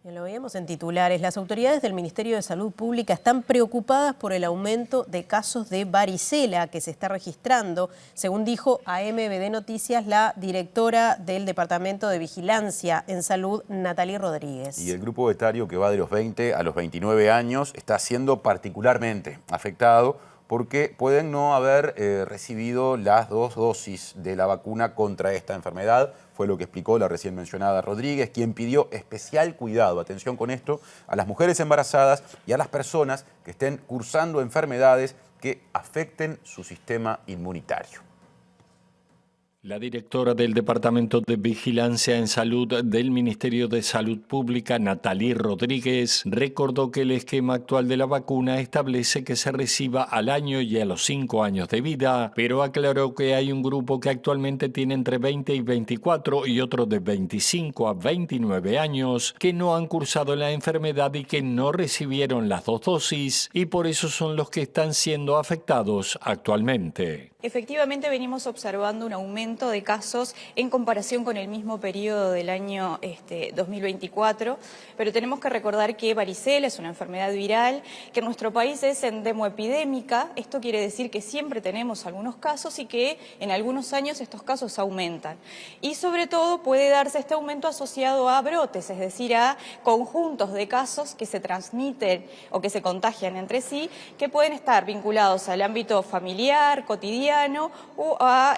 Lo veíamos en titulares. Las autoridades del Ministerio de Salud Pública están preocupadas por el aumento de casos de varicela que se está registrando, según dijo a MBD Noticias la directora del Departamento de Vigilancia en Salud, Natalie Rodríguez. Y el grupo etario que va de los 20 a los 29 años está siendo particularmente afectado porque pueden no haber recibido las 2 dosis de la vacuna contra esta enfermedad. Fue lo que explicó la recién mencionada Rodríguez, quien pidió especial cuidado, atención con esto, a las mujeres embarazadas y a las personas que estén cursando enfermedades que afecten su sistema inmunitario. La directora del Departamento de Vigilancia en Salud del Ministerio de Salud Pública, Natalie Rodríguez, recordó que el esquema actual de la vacuna establece que se reciba al año y a los 5 años de vida, pero aclaró que hay un grupo que actualmente tiene entre 20 y 24 y otro de 25 a 29 años que no han cursado la enfermedad y que no recibieron las 2 dosis y por eso son los que están siendo afectados actualmente. Efectivamente venimos observando un aumento de casos en comparación con el mismo periodo del año 2024, pero tenemos que recordar que varicela es una enfermedad viral, que en nuestro país es endemoepidémica. Esto quiere decir que siempre tenemos algunos casos y que en algunos años estos casos aumentan. Y sobre todo puede darse este aumento asociado a brotes, es decir, a conjuntos de casos que se transmiten o que se contagian entre sí, que pueden estar vinculados al ámbito familiar, cotidiano, o a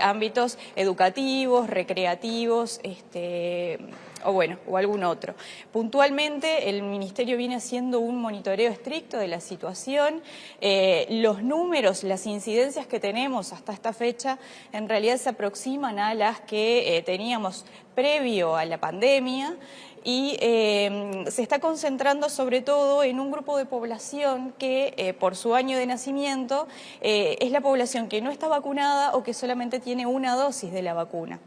ámbitos educativos, recreativos, o algún otro. Puntualmente, el Ministerio viene haciendo un monitoreo estricto de la situación. Los números, las incidencias que tenemos hasta esta fecha, en realidad se aproximan a las que teníamos previo a la pandemia. y se está concentrando sobre todo en un grupo de población que por su año de nacimiento es la población que no está vacunada o que solamente tiene una dosis de la vacuna.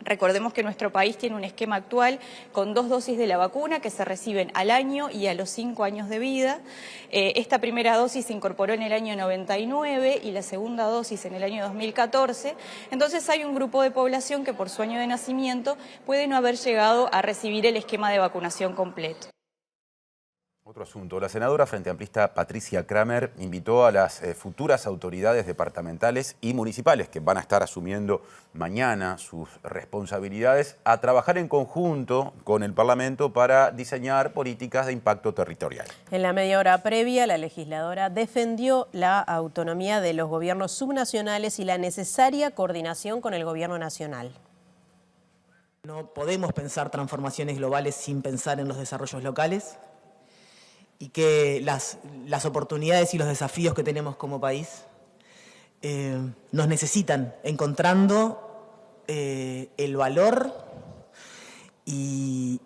Recordemos que nuestro país tiene un esquema actual con 2 dosis de la vacuna que se reciben al año y a los 5 años de vida. Esta primera dosis se incorporó en el año 99 y la segunda dosis en el año 2014. Entonces hay un grupo de población que por su año de nacimiento puede no haber llegado a recibir el esquema de vacunación completo. Otro asunto. La senadora frente amplista Patricia Kramer invitó a las futuras autoridades departamentales y municipales que van a estar asumiendo mañana sus responsabilidades a trabajar en conjunto con el Parlamento para diseñar políticas de impacto territorial. En la media hora previa, la legisladora defendió la autonomía de los gobiernos subnacionales y la necesaria coordinación con el gobierno nacional. No podemos pensar transformaciones globales sin pensar en los desarrollos locales. Y que las oportunidades y los desafíos que tenemos como país nos necesitan, encontrando el valor y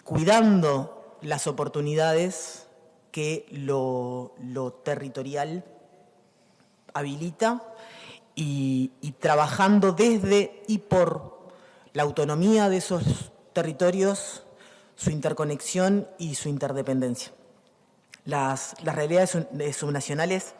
cuidando las oportunidades que lo territorial habilita y trabajando desde y por la autonomía de esos territorios, su interconexión y su interdependencia. Las realidades subnacionales,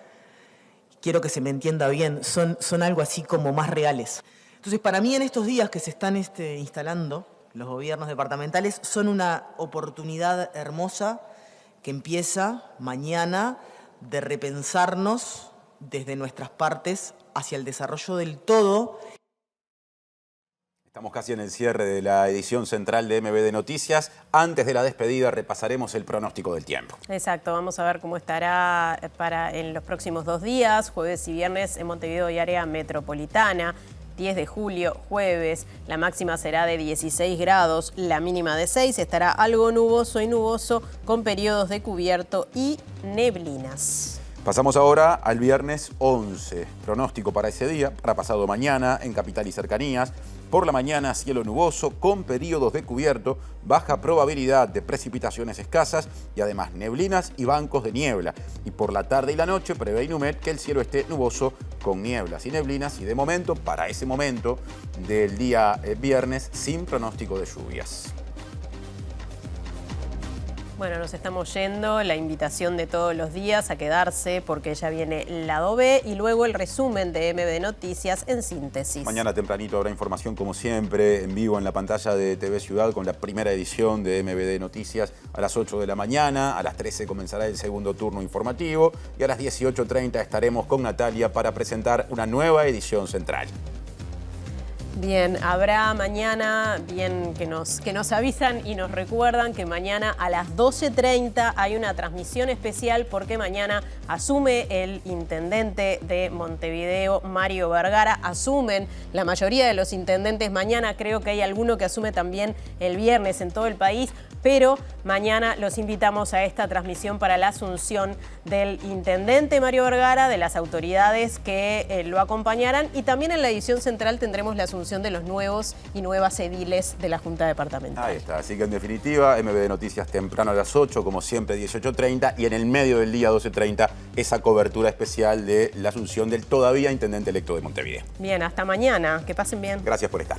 quiero que se me entienda bien, son algo así como más reales. Entonces, para mí en estos días que se están instalando los gobiernos departamentales, son una oportunidad hermosa que empieza mañana de repensarnos desde nuestras partes hacia el desarrollo del todo. Estamos casi en el cierre de la edición central de MBD Noticias. Antes de la despedida repasaremos el pronóstico del tiempo. Exacto, vamos a ver cómo estará en los próximos 2 días, jueves y viernes en Montevideo y área metropolitana. 10 de julio, jueves, la máxima será de 16 grados, la mínima de 6, estará algo nuboso y nuboso con periodos de cubierto y neblinas. Pasamos ahora al viernes 11. Pronóstico para ese día, para pasado mañana en capital y cercanías. Por la mañana, cielo nuboso con periodos de cubierto, baja probabilidad de precipitaciones escasas y además neblinas y bancos de niebla. Y por la tarde y la noche prevé Inumet que el cielo esté nuboso con nieblas y neblinas y de momento, para ese momento del día viernes, sin pronóstico de lluvias. Bueno, nos estamos yendo, la invitación de todos los días a quedarse porque ya viene el lado B y luego el resumen de MBD Noticias en síntesis. Mañana tempranito habrá información como siempre en vivo en la pantalla de TV Ciudad con la primera edición de MBD Noticias a las 8 de la mañana, a las 13 comenzará el segundo turno informativo y a las 18:30 estaremos con Natalia para presentar una nueva edición central. Bien, habrá mañana, bien que nos avisan y nos recuerdan que mañana a las 12:30 hay una transmisión especial porque mañana asume el intendente de Montevideo, Mario Vergara. Asumen la mayoría de los intendentes mañana, creo que hay alguno que asume también el viernes en todo el país, pero mañana los invitamos a esta transmisión para la asunción del intendente Mario Vergara, de las autoridades que lo acompañarán y también en la edición central tendremos la asunción de los nuevos y nuevas ediles de la Junta Departamental. Ahí está, así que en definitiva, MBD Noticias temprano a las 8, como siempre 18:30 y en el medio del día 12:30 esa cobertura especial de la asunción del todavía intendente electo de Montevideo. Bien, hasta mañana, que pasen bien. Gracias por estar.